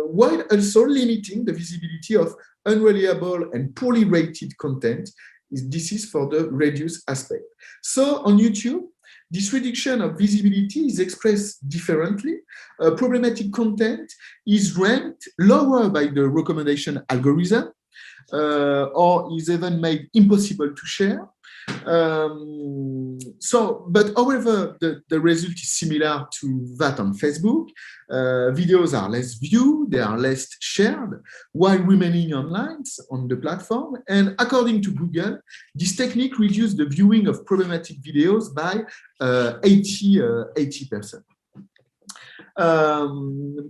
while also limiting the visibility of unreliable and poorly rated content, this is for the reduce aspect. So on YouTube, this reduction of visibility is expressed differently. Problematic content is ranked lower by the recommendation algorithm, or is even made impossible to share. But however, the result is similar to that on Facebook. Videos are less viewed, they are less shared, while remaining online on the platform. And according to Google, this technique reduced the viewing of problematic videos by 80%.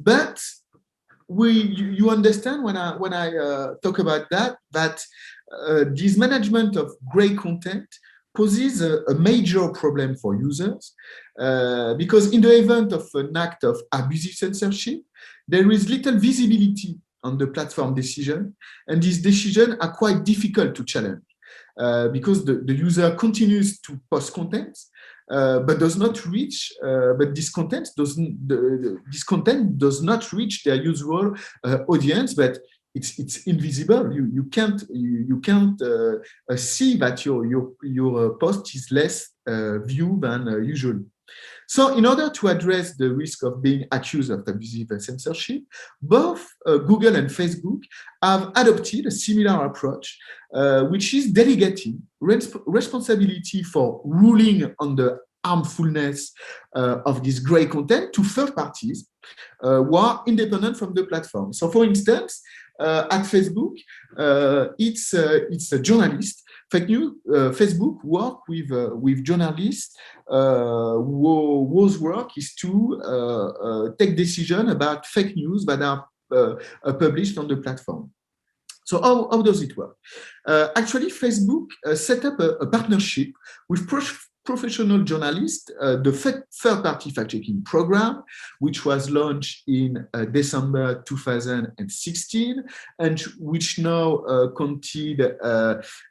But you understand when I talk about that this management of gray content poses a major problem for users because in the event of an act of abusive censorship, there is little visibility on the platform decision, and these decisions are quite difficult to challenge because the user continues to post content, but does not reach. But this content does not reach their usual audience, but it's invisible. You can't see that your post is less viewed than usual. So in order to address the risk of being accused of abusive censorship, both Google and Facebook have adopted a similar approach, which is delegating responsibility for ruling on the harmfulness of this gray content to third parties who are independent from the platform. So for instance, at Facebook, it's a journalist. Facebook work with journalists whose work is to take decision about fake news that are published on the platform. So how does it work? Actually, Facebook set up a partnership with professional journalists, the third-party fact-checking program, which was launched in December 2016, and which now counted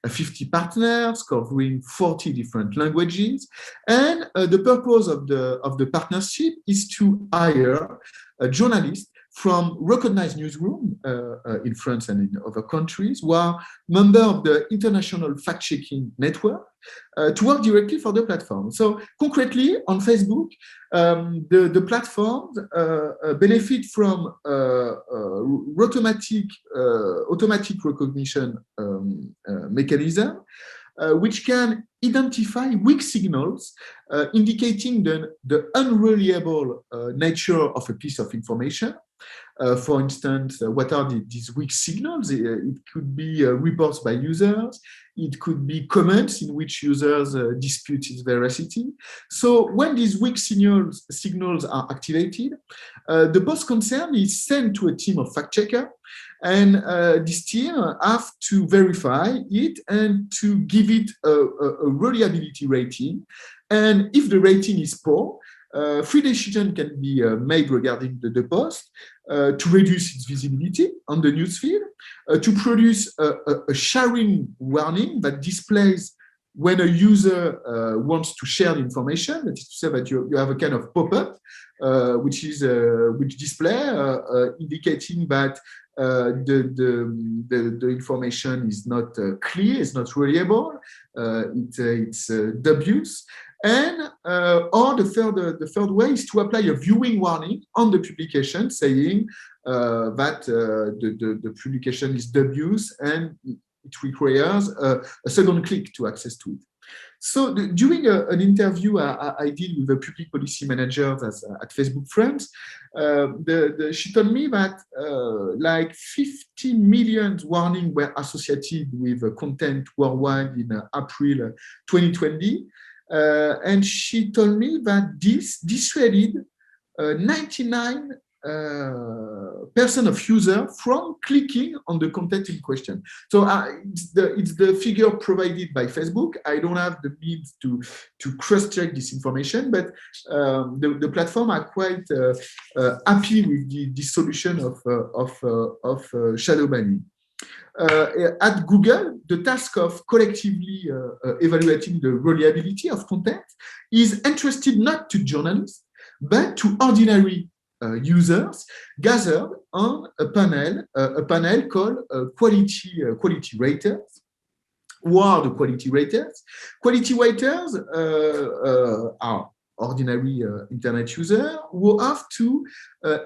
50 partners covering 40 different languages. And the purpose of the partnership is to hire journalists from recognized newsrooms in France and in other countries who are members of the International Fact-Checking Network to work directly for the platform. So concretely, on Facebook, the platforms benefit from automatic recognition mechanism, which can identify weak signals indicating the unreliable nature of a piece of information. For instance, what are these weak signals? It could be reports by users. It could be comments in which users dispute its veracity. So when these weak signals are activated, the post concern is sent to a team of fact checkers, and this team have to verify it and to give it a reliability rating. And if the rating is poor, free decision can be made regarding the post to reduce its visibility on the newsfeed, to produce a sharing warning that displays when a user wants to share the information. That is to say that you have a kind of pop-up which display indicating that the information is not clear, it's not reliable, it's dubious. And or the third way is to apply a viewing warning on the publication saying that the publication is dubious and it requires a second click to access to it. So during an interview I did with a public policy manager at Facebook France, she told me that like 50 million warnings were associated with content worldwide in April 2020. And she told me that this dissuaded 99% of users from clicking on the content in question. So it's the figure provided by Facebook. I don't have the means to cross-check this information, but the platform are quite happy with the solution of shadow banning. At Google, the task of collectively evaluating the reliability of content is entrusted not to journalists, but to ordinary users gathered on a panel called quality raters. Who are the quality raters? Quality raters are ordinary internet users who have to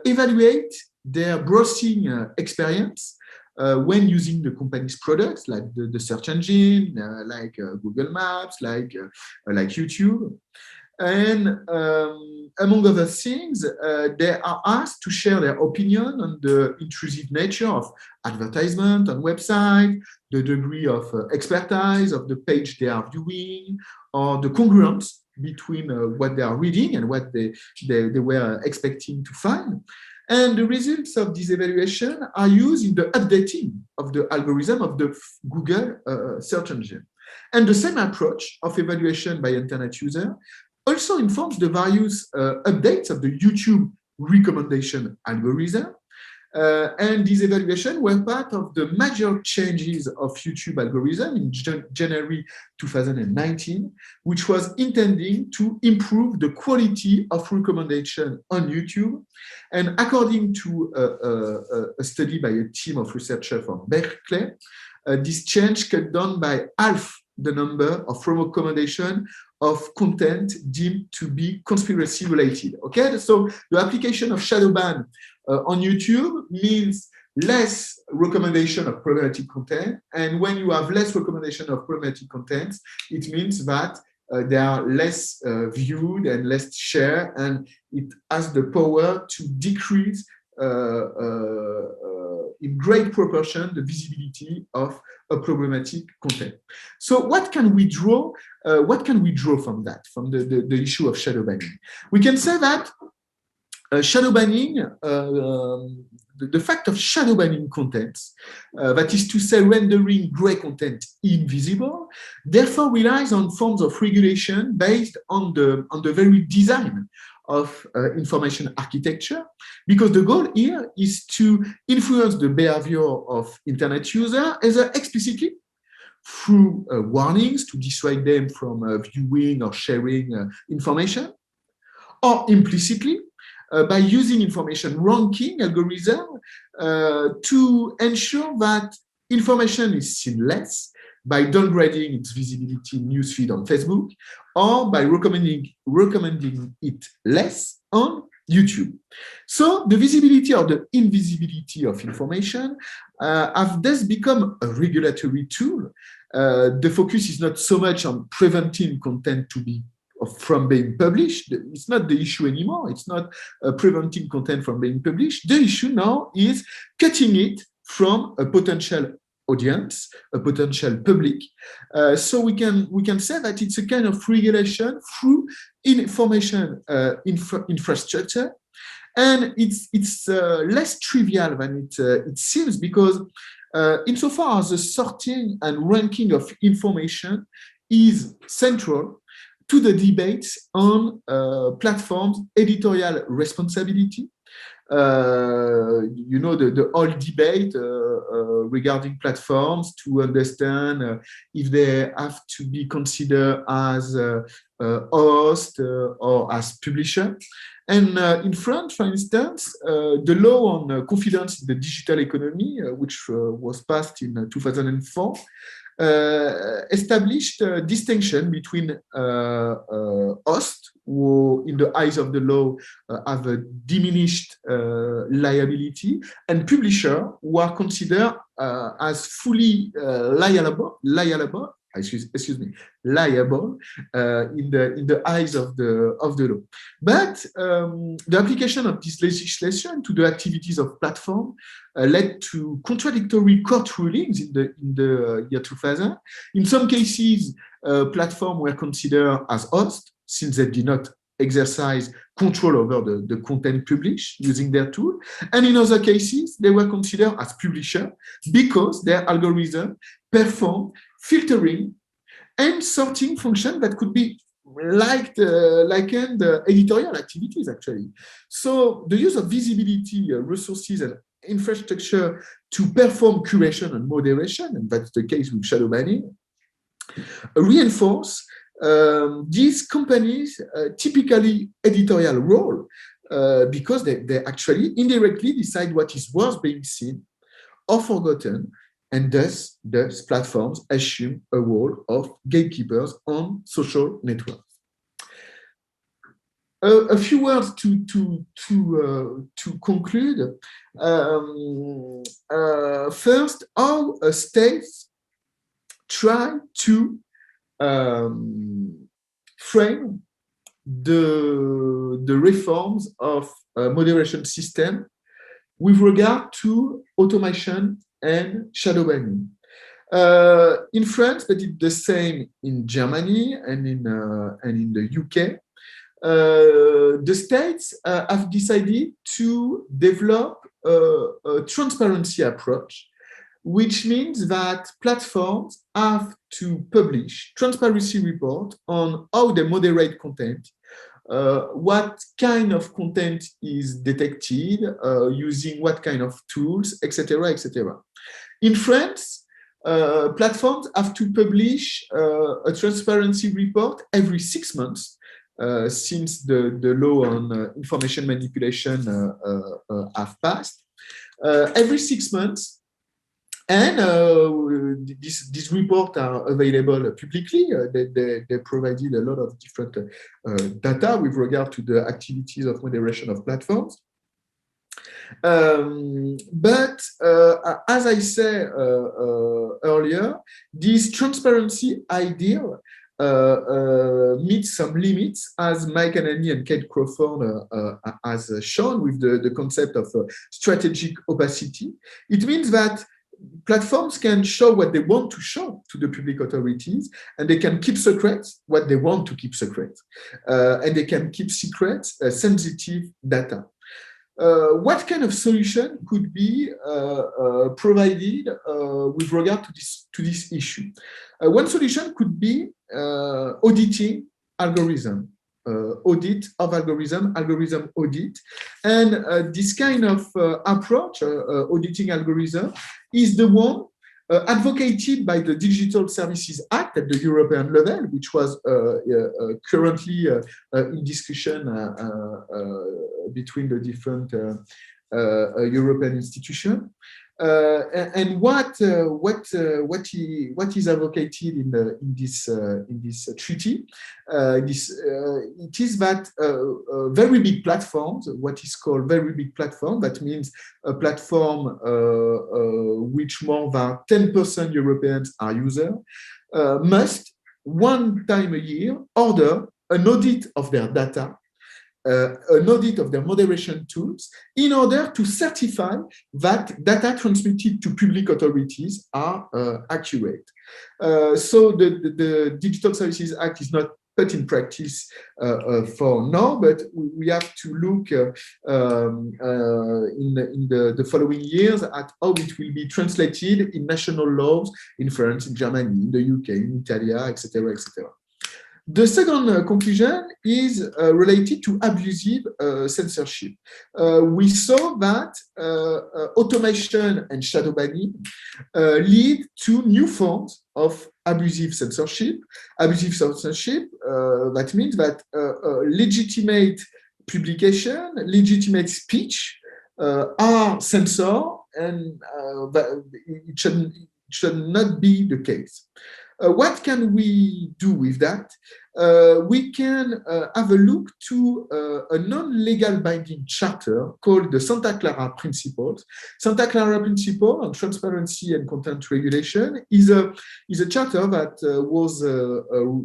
evaluate their browsing experience when using the company's products, like the search engine, like Google Maps, like YouTube. And among other things, they are asked to share their opinion on the intrusive nature of advertisement on website, the degree of expertise of the page they are viewing, or the congruence between what they are reading and what they were expecting to find. And the results of this evaluation are used in the updating of the algorithm of the Google search engine. And the same approach of evaluation by internet user also informs the various updates of the YouTube recommendation algorithm. And these evaluations were part of the major changes of YouTube algorithm in January 2019, which was intending to improve the quality of recommendation on YouTube. And according to a study by a team of researchers from Berkeley, this change cut down by half the number of recommendation of content deemed to be conspiracy related. Okay, so the application of shadow ban on YouTube means less recommendation of problematic content. And when you have less recommendation of problematic content, it means that they are less viewed and less shared, and it has the power to decrease in great proportion the visibility of a problematic content. So what can we draw? From that, from the issue of shadow banning? We can say that shadow banning, the fact of shadow banning contents, that is to say rendering gray content invisible, therefore relies on forms of regulation based on the very design of information architecture, because the goal here is to influence the behavior of internet users either explicitly through warnings to dissuade them from viewing or sharing information, or implicitly by using information ranking algorithm to ensure that information is seen less, by downgrading its visibility in newsfeed on Facebook, or by recommending it less on YouTube. So the visibility or the invisibility of information have thus become a regulatory tool. The focus is not so much on preventing content from being published. It's not the issue anymore. It's not preventing content from being published. The issue now is cutting it from a potential audience, a potential public. So we can say that it's a kind of regulation through information infrastructure, and it's less trivial than it seems, because insofar as the sorting and ranking of information is central to the debates on platforms' editorial responsibility. The whole debate regarding platforms to understand if they have to be considered as host or as publisher. And in France, for instance, the law on confidence in the digital economy, which was passed in 2004, established a distinction between hosts, who in the eyes of the law have a diminished liability, and publishers, who are considered as fully liable excuse me, liable in the eyes of the law. But the application of this legislation to the activities of platform led to contradictory court rulings in the year 2000. In some cases, platforms were considered as hosts since they did not exercise control over the content published using their tool. And in other cases, they were considered as publishers because their algorithm performed filtering and sorting function that could be likened editorial activities, actually. So the use of visibility, resources, and infrastructure to perform curation and moderation, and that's the case with shadow banning, reinforce these companies' typically editorial role because they actually indirectly decide what is worth being seen or forgotten, and thus platforms assume a role of gatekeepers on social networks. A few words to conclude. First, how states try to frame the reforms of moderation system with regard to automation and shadow banning. In France, they did the same in Germany and in the UK. The states have decided to develop a transparency approach, which means that platforms have to publish transparency report on how they moderate content, what kind of content is detected, using what kind of tools, etc., etc. In France, platforms have to publish a transparency report every 6 months, since the law on information manipulation have passed. Every 6 months, and these reports are available publicly. They provided a lot of different data with regard to the activities of moderation of platforms. But as I said earlier, this transparency ideal meets some limits, as Mike Anani and Kate Crawford has shown with the concept of strategic opacity. It means that platforms can show what they want to show to the public authorities, and they can keep secret what they want to keep secret, and they can keep secret sensitive data. What kind of solution could be provided with regard to this issue? One solution could be auditing algorithm. Audit of algorithm audit. And this kind of approach, auditing algorithm, is the one advocated by the Digital Services Act at the European level, which was currently in discussion between the different European institutions. And what is advocated in this treaty? It is that very big platforms, what is called very big platform, that means a platform which more than 10% Europeans are users, must one time a year order an audit of their data, an audit of their moderation tools, in order to certify that data transmitted to public authorities are accurate. So the Digital Services Act is not put in practice for now, but we have to look in the following years at how it will be translated in national laws in France, in Germany, in the UK, in Italy, etc., etc. The second conclusion is related to abusive censorship. We saw that automation and shadow banning lead to new forms of abusive censorship. Abusive censorship, that means that legitimate publication, legitimate speech are censored, and it should not be the case. What can we do with that? we can have a look to a non-legal binding charter called the Santa Clara Principles. Santa Clara Principle on Transparency and Content Regulation is a charter that was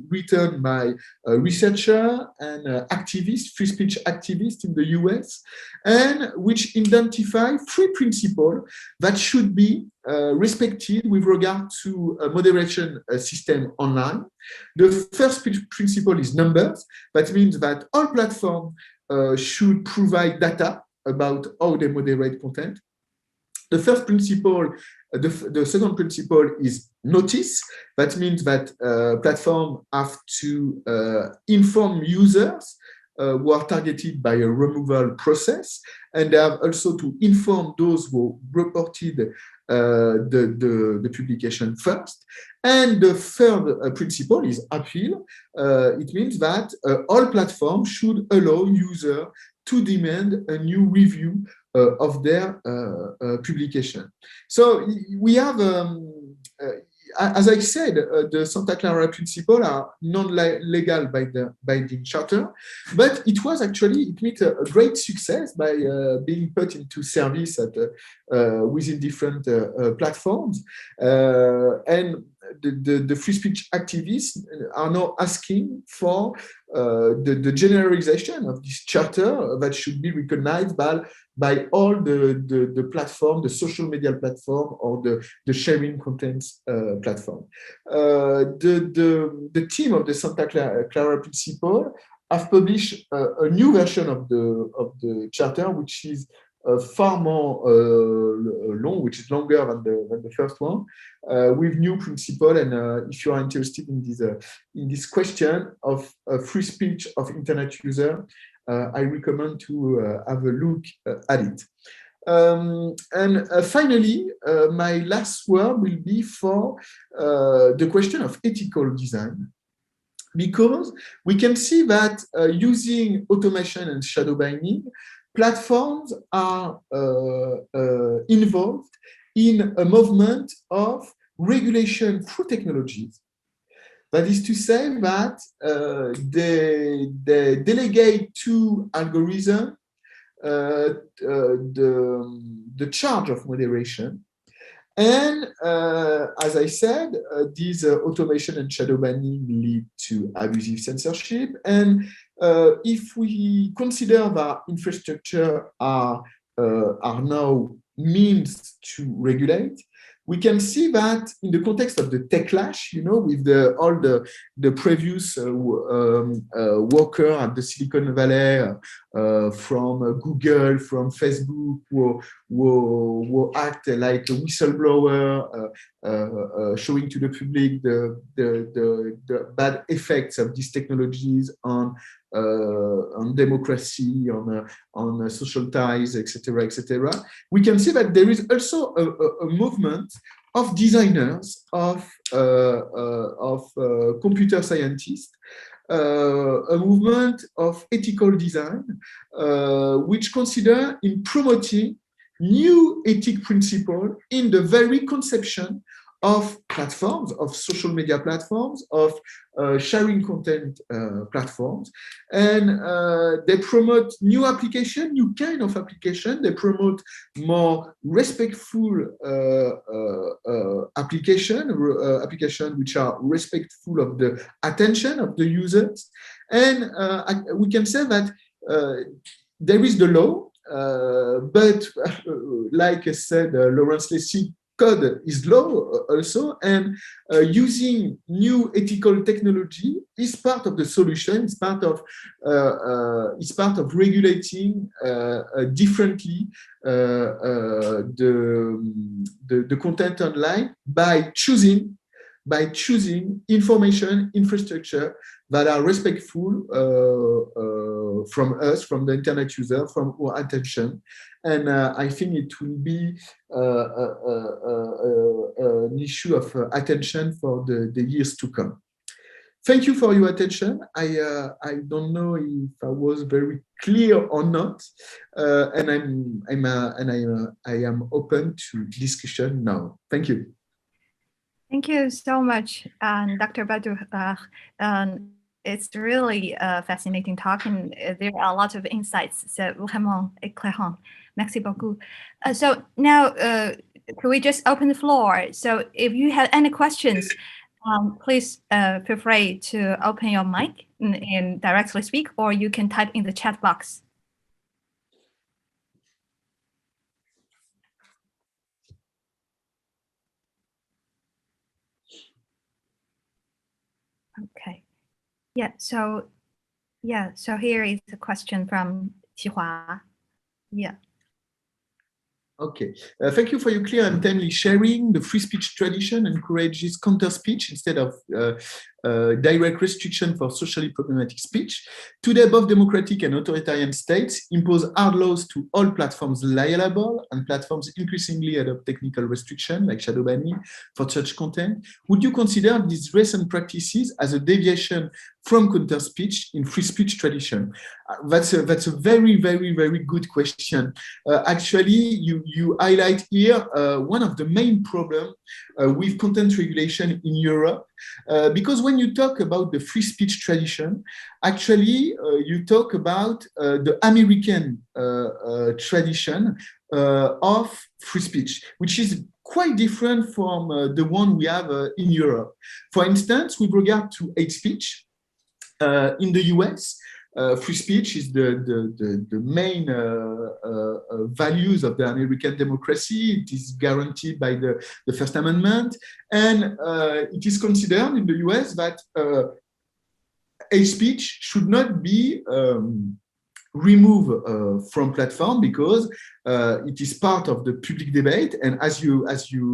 written by a researcher and activist, free speech activist in the US, and which identify 3 principles that should be respected with regard to a moderation system online. The first principle is numbers. That means that all platforms should provide data about how they moderate content. The first principle, the second principle is notice. That means that platforms have to inform users who are targeted by a removal process, and they have also to inform those who reported the publication first. And the third principle is MPhil. It means that all platforms should allow users to demand a new review of their publication. So we have, as I said, the Santa Clara Principles are non-legal by the binding charter, but it was actually, it made a great success by being put into service at, within different platforms. And the free speech activists are now asking for the generalization of this charter that should be recognized by all the platform, the social media platform, or the sharing contents platform. The team of the Santa Clara Principle have published a new version of the charter, which is far more long, which is longer than the first one, with new principle. And if you are interested in this question of free speech of internet user, I recommend to have a look at it. And finally, my last word will be for the question of ethical design, because we can see that using automation and shadow binding, platforms are involved in a movement of regulation through technologies. That is to say that they delegate to algorithm the charge of moderation. And as I said, these automation and shadow banning lead to abusive censorship. And if we consider that infrastructure are now means to regulate, we can see that in the context of the techlash, with all the previous worker at the Silicon Valley, from Google, from Facebook, who act like a whistleblower, showing to the public the bad effects of these technologies on democracy, on social ties, etc., etc. We can see that there is also a movement of designers, of computer scientists, a movement of ethical design, which consider in promoting new ethic principles in the very conception of platforms, of social media platforms, of sharing content platforms. And they promote new application, new kind of application. They promote more respectful application which are respectful of the attention of the users. And we can say that there is the law, but like I said, Lawrence Lessig, code is law also, and using new ethical technology is part of the solution. It's part of regulating differently the content online by choosing information infrastructure that are respectful from us, from the internet user, from our attention. And I think it will be an issue of attention for the years to come. Thank you for your attention. I don't know if I was very clear or not, and I am open to discussion now. Thank you. Thank you so much, Dr. Badouard. it's really a fascinating talk, and there are a lot of insights. So vraiment éclairant. Merci beaucoup. So now, could we just open the floor? So if you have any questions, please feel free to open your mic and directly speak, or you can type in the chat box. Okay. Yeah. So here is a question from Qihua. Yeah. Okay, thank you for your clear and timely sharing. The free speech tradition encourages counter speech instead of direct restriction for socially problematic speech. Today, both democratic and authoritarian states impose hard laws to all platforms liable, and platforms increasingly adopt technical restriction like shadow banning for such content. Would you consider these recent practices as a deviation from counter speech in free speech tradition? That's a very, very, very good question. Actually, you highlight here one of the main problems with content regulation in Europe, because when you talk about the free speech tradition, actually you talk about the American tradition of free speech, which is quite different from the one we have in Europe. For instance, with regard to hate speech, in the US, free speech is the main values of the American democracy. It is guaranteed by the First Amendment, and it is considered in the US that hate speech should not be removed from platform because it is part of the public debate. And as you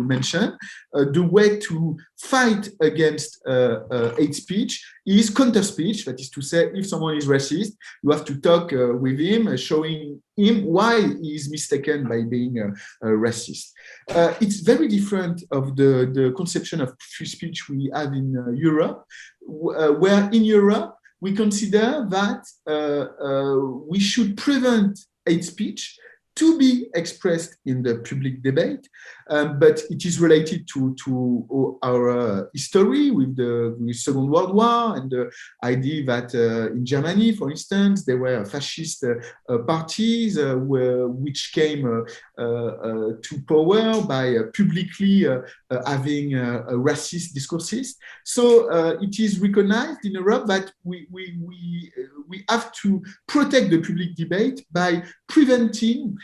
mentioned, the way to fight against hate speech is counter speech. That is to say, if someone is racist, you have to talk with him, showing him why he is mistaken by being racist. It's very different of the conception of free speech we have in Europe, where in Europe, we consider that we should prevent hate speech to be expressed in the public debate, but it is related to our history with the Second World War and the idea that in Germany, for instance, there were fascist parties which came to power by publicly having racist discourses. So it is recognized in Europe that we have to protect the public debate by preventing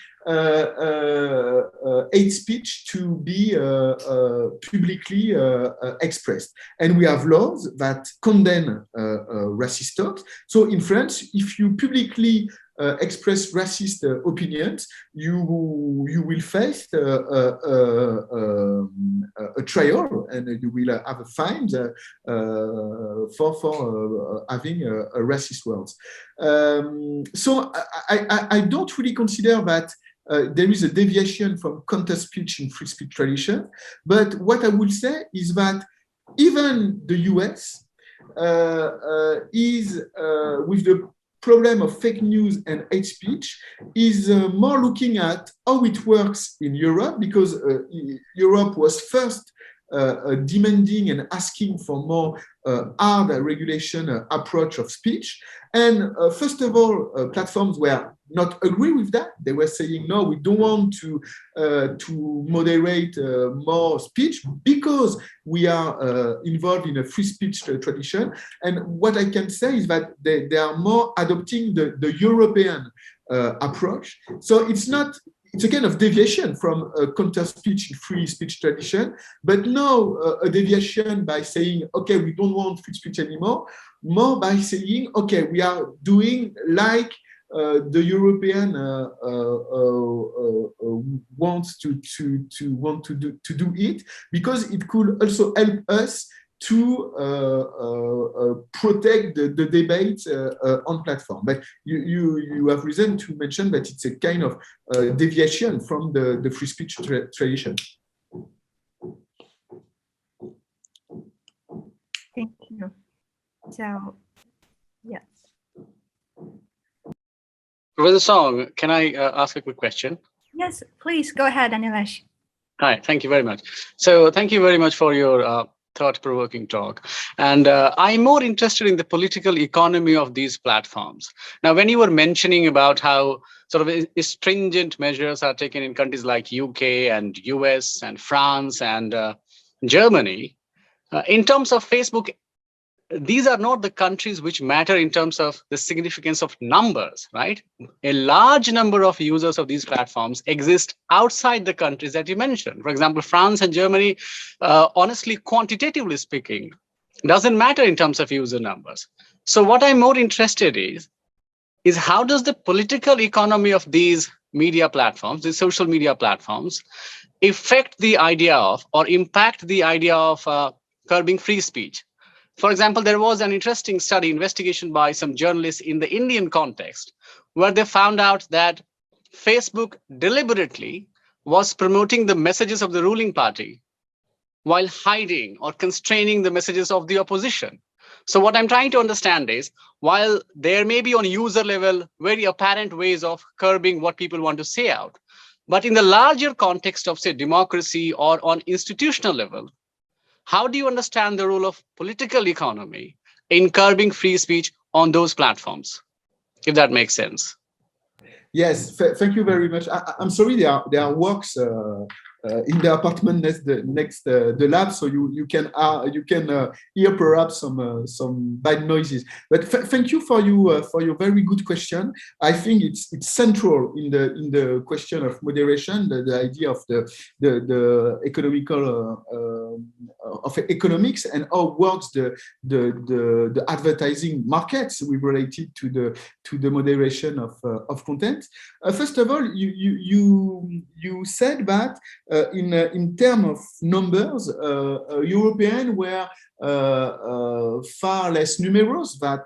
hate speech to be publicly expressed. And we have laws that condemn racist talks. So in France, if you publicly express racist opinions, you will face a trial, and you will have a fine for having a racist words. So I don't really consider that there is a deviation from counter speech in free speech tradition, but what I would say is that even the US is with the problem of fake news and hate speech is more looking at how it works in Europe, because Europe was first demanding and asking for more hard regulation approach of speech. And first of all, platforms were not agree with that. They were saying, no, we don't want to moderate more speech because we are involved in a free speech tradition. And what I can say is that they are more adopting the European approach. So it's a kind of deviation from counter speech in free speech tradition, but no a deviation by saying, okay, we don't want free speech anymore, more by saying, okay, we are doing like the European wants to do it, because it could also help us to protect the debate on platform. But you have reason to mention that it's a kind of deviation from the free speech tradition. Thank you. So, yes. With the song, can I ask a quick question? Yes, please go ahead, Anilesh. Hi, thank you very much. So thank you very much for your thought-provoking talk. And I'm more interested in the political economy of these platforms. Now, when you were mentioning about how sort of stringent measures are taken in countries like UK and US and France and Germany, in terms of Facebook, these are not the countries which matter in terms of the significance of numbers, right? A large number of users of these platforms exist outside the countries that you mentioned. For example, France and Germany, honestly, quantitatively speaking, doesn't matter in terms of user numbers. So what I'm more interested is how does the political economy of these media platforms, these social media platforms, affect the idea of or impact the idea of curbing free speech? For example, there was an interesting study, investigation by some journalists in the Indian context, where they found out that Facebook deliberately was promoting the messages of the ruling party while hiding or constraining the messages of the opposition. So what I'm trying to understand is, while there may be on user level very apparent ways of curbing what people want to say out, but in the larger context of, say, democracy or on institutional level, how do you understand the role of political economy in curbing free speech on those platforms, if that makes sense? Yes, thank you very much. I'm sorry, there are works in the apartment next the lab, so you can hear perhaps some bad noises. But thank you for your very good question. I think it's central in the question of moderation, the idea of the economical of economics and how works the advertising markets related to the moderation of content. First of all, you said that in terms of numbers, Europeans were far less numerous than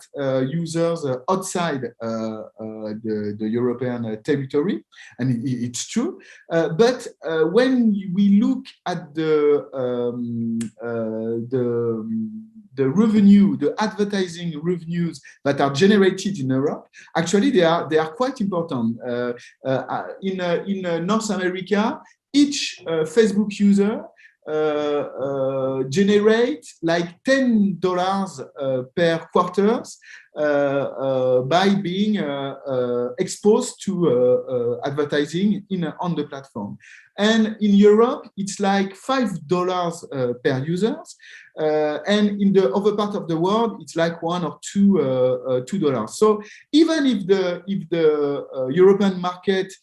users outside the European territory, and it's true. But when we look at the revenue, the advertising revenues that are generated in Europe, actually they are quite important. In North America, each Facebook user generate like $10 per quarter by being exposed to advertising on the platform. And in Europe, it's like $5 per users. And in the other part of the world, it's like $1 or $2. So even if the European market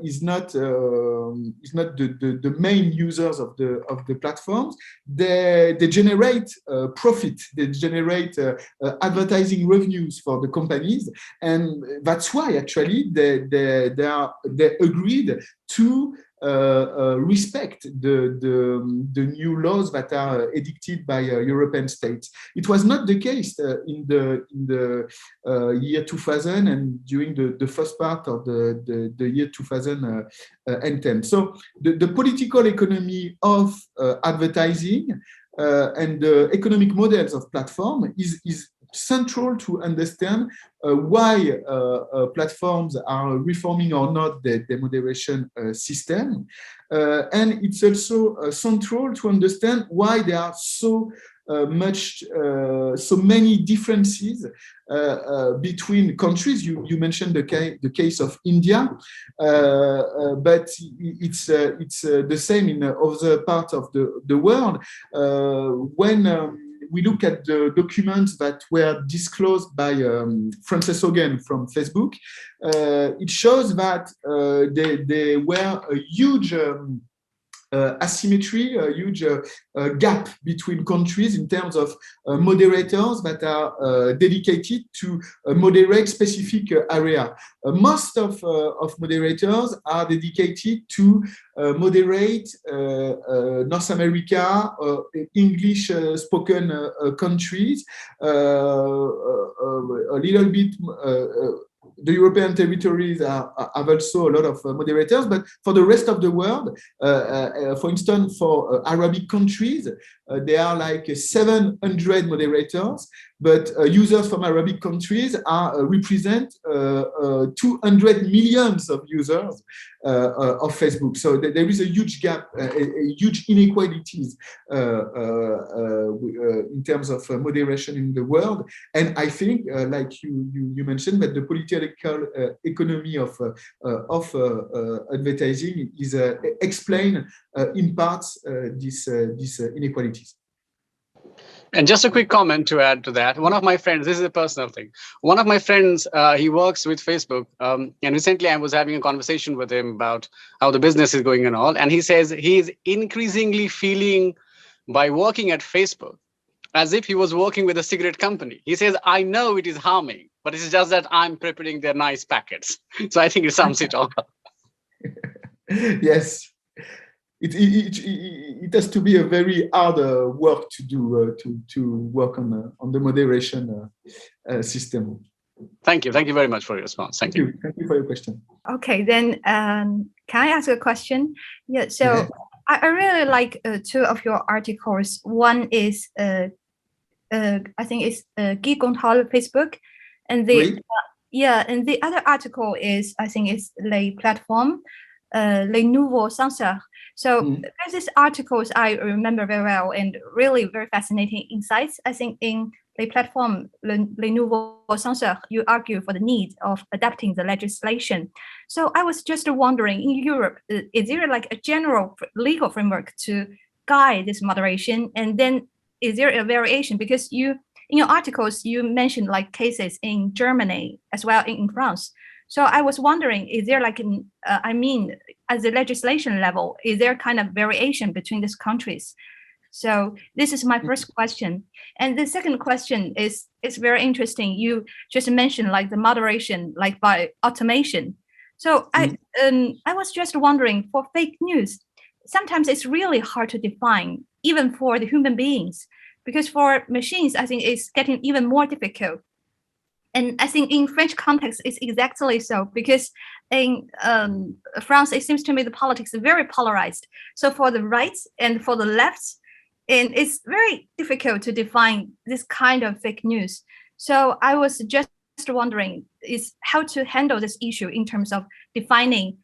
is not the main users of the platforms, they generate profit, they generate advertising revenues for the companies, and that's why actually they agreed to respect the new laws that are edicted by European states. It was not the case in the year 2000 and during the first part of the year 2010. So the political economy of advertising and the economic models of platform is central to understand why platforms are reforming or not the moderation system. And it's also central to understand why there are so many differences between countries. You mentioned the case of India, but it's the same in other parts of the world. When we look at the documents that were disclosed by Frances Hogan from Facebook, it shows that there were a huge asymmetry, a huge gap between countries in terms of moderators that are dedicated to moderate specific area. Most of moderators are dedicated to moderate North America, English spoken countries, a little bit the European territories have also a lot of moderators, but for the rest of the world, for instance, for Arabic countries, there are like 700 moderators, but users from Arabic countries represent 200 million of users of Facebook. So there is a huge gap, huge inequalities in terms of moderation in the world. And I think, like you mentioned, that the political economy of advertising is explain in parts these inequalities. And just a quick comment to add to that. One of my friends, this is a personal thing. One of my friends, he works with Facebook. And recently I was having a conversation with him about how the business is going and all. And he says he's increasingly feeling by working at Facebook as if he was working with a cigarette company. He says, I know it is harming, but it's just that I'm preparing their nice packets. So I think it sums it all up. Yes. It has to be a very hard work to do to work on the moderation system. Thank you. Thank you very much for your response. Thank you. Thank you for your question. Okay, then can I ask a question? Yeah. So yeah. I really like two of your articles. One is I think it's Guy Gontal Facebook, and the and the other article is I think it's Les Plateformes, Les Nouveaux Censeurs. So there's these articles I remember very well and really very fascinating insights. I think in Les Plateformes, Les Nouveaux Censeurs, you argue for the need of adapting the legislation. So I was just wondering, in Europe, is there like a general legal framework to guide this moderation? And then is there a variation? Because in your articles, you mentioned like cases in Germany as well in France. So I was wondering, is there like at the legislation level, is there kind of variation between these countries? So this is my first question. And the second question is very interesting. You just mentioned like the moderation, like by automation. So I was just wondering, for fake news, sometimes it's really hard to define, even for the human beings, because for machines, I think it's getting even more difficult. And I think in French context, it's exactly so, because in France, it seems to me the politics is very polarized. So for the right and for the left, and it's very difficult to define this kind of fake news. So I was just wondering is how to handle this issue in terms of defining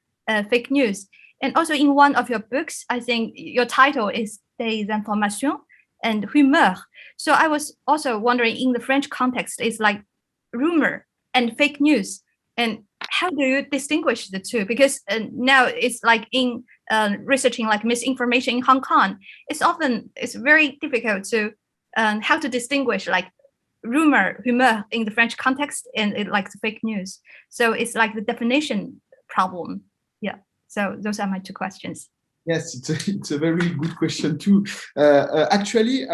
fake news. And also in one of your books, I think your title is Des informations and rumeurs. So I was also wondering in the French context, it's like rumor and fake news, and how do you distinguish the two? Because now it's like in researching like misinformation in Hong Kong, it's very difficult to how to distinguish like rumor in the French context and it like the fake news. So it's like the definition problem. Yeah. So those are my two questions. Yes, it's a very good question too. Actually,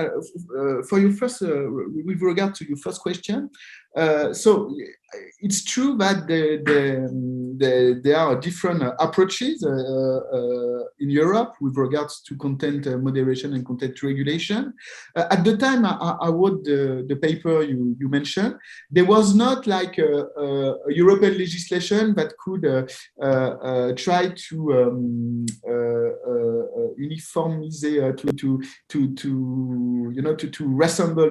for your first, with regard to your first question, so it's true that there are different approaches in Europe with regards to content moderation and content regulation. At the time I wrote the paper you mentioned, there was not like a European legislation that could try to uniformize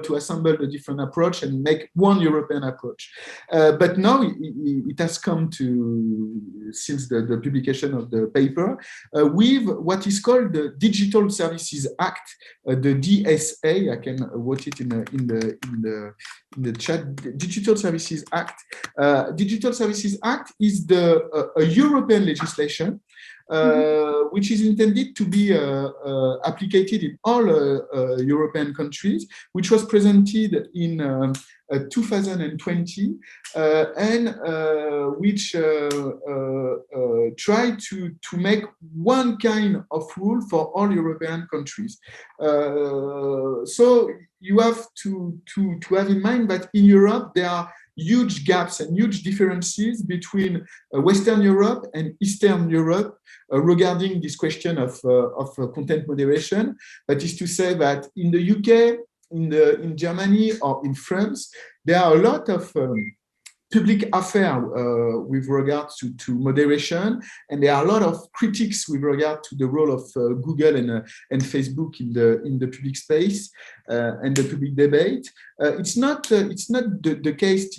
to assemble the different approach and make one European approach. But now it has come to, since the publication of the paper, with what is called the Digital Services Act, the DSA. I can write it in the chat. The Digital Services Act. Digital Services Act is a European legislation which is intended to be applied in all European countries, which was presented in 2020 and which tried to make one kind of rule for all European countries. So you have to have in mind that in Europe there are huge gaps and huge differences between Western Europe and Eastern Europe regarding this question of content moderation. That is to say that in the UK, in Germany, or in France, there are a lot of public affairs with regard to moderation, and there are a lot of critics with regard to the role of Google and Facebook in the public space and the public debate. It's not the case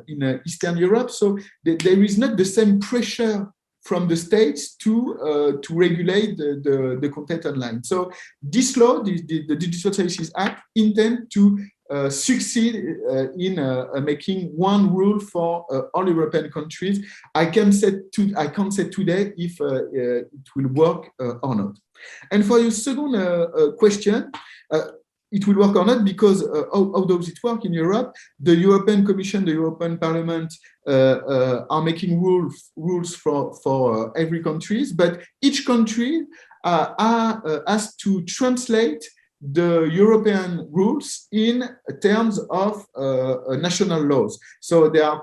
in Eastern Europe, so there is not the same pressure from the states to regulate the content online. So this law, the Digital Services Act, intend to succeed in making one rule for all European countries. I can't say today if it will work or not. And for your second question, it will work or not, because how does it work in Europe? The European Commission, the European Parliament are making rules for every country, but each country has to translate the European rules in terms of national laws. So there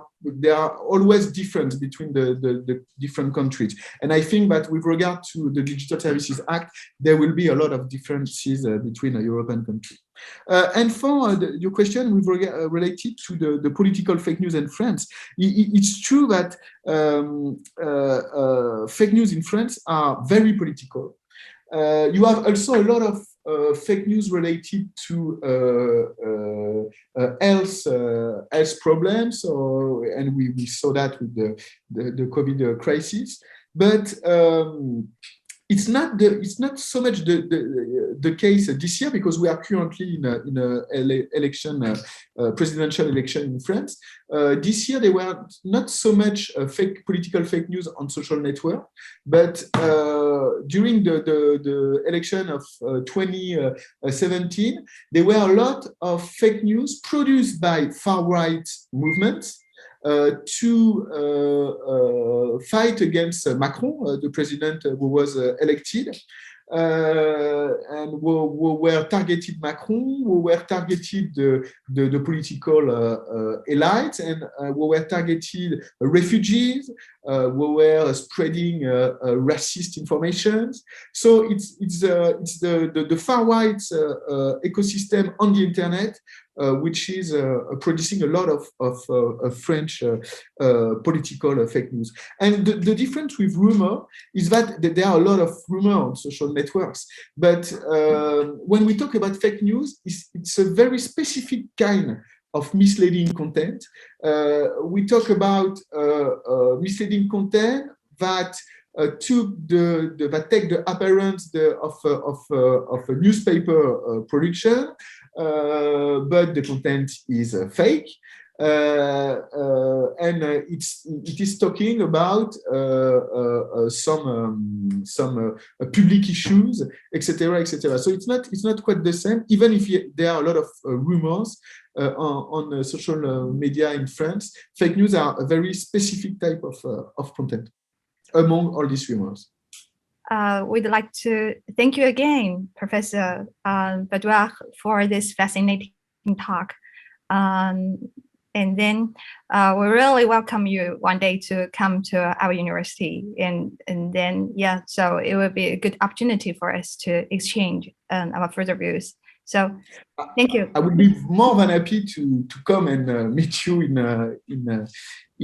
are always difference between the different countries. And I think that with regard to the Digital Services Act, there will be a lot of differences between a European country. And for your question related to the political fake news in France, it's true that fake news in France are very political. You have also a lot of fake news related to health problems, and we saw that with the COVID crisis. But it's not so much the case this year, because we are currently in a presidential election in France. This year there were not so much political fake news on social network, but during the election of 2017, there were a lot of fake news produced by far-right movements to fight against Macron, the president who was elected, and who were targeted Macron, who were targeted the political elites, and who were targeted refugees, who were spreading racist information. So it's the far right ecosystem on the internet, which is producing a lot of French political fake news. And the difference with rumor is that there are a lot of rumor on social networks. But when we talk about fake news, it's a very specific kind of misleading content. We talk about misleading content that that take the appearance of a newspaper production, but the content is fake, and it is talking about some public issues, etc., etc. So it's not quite the same, even if there are a lot of rumors on social media in France. Fake news are a very specific type of content among all these rumors. We'd like to thank you again, Professor Badouard, for this fascinating talk. And then we really welcome you one day to come to our university. And then, yeah, so it will be a good opportunity for us to exchange our further views. So thank you. I would be more than happy to come and meet you in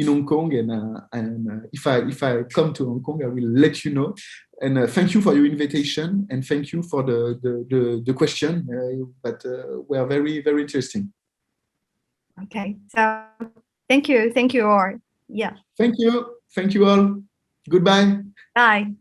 Hong Kong, and if I come to Hong Kong, I will let you know. And thank you for your invitation, and thank you for the question that were very, very interesting. Okay, so thank you all. Yeah. Thank you all. Goodbye. Bye.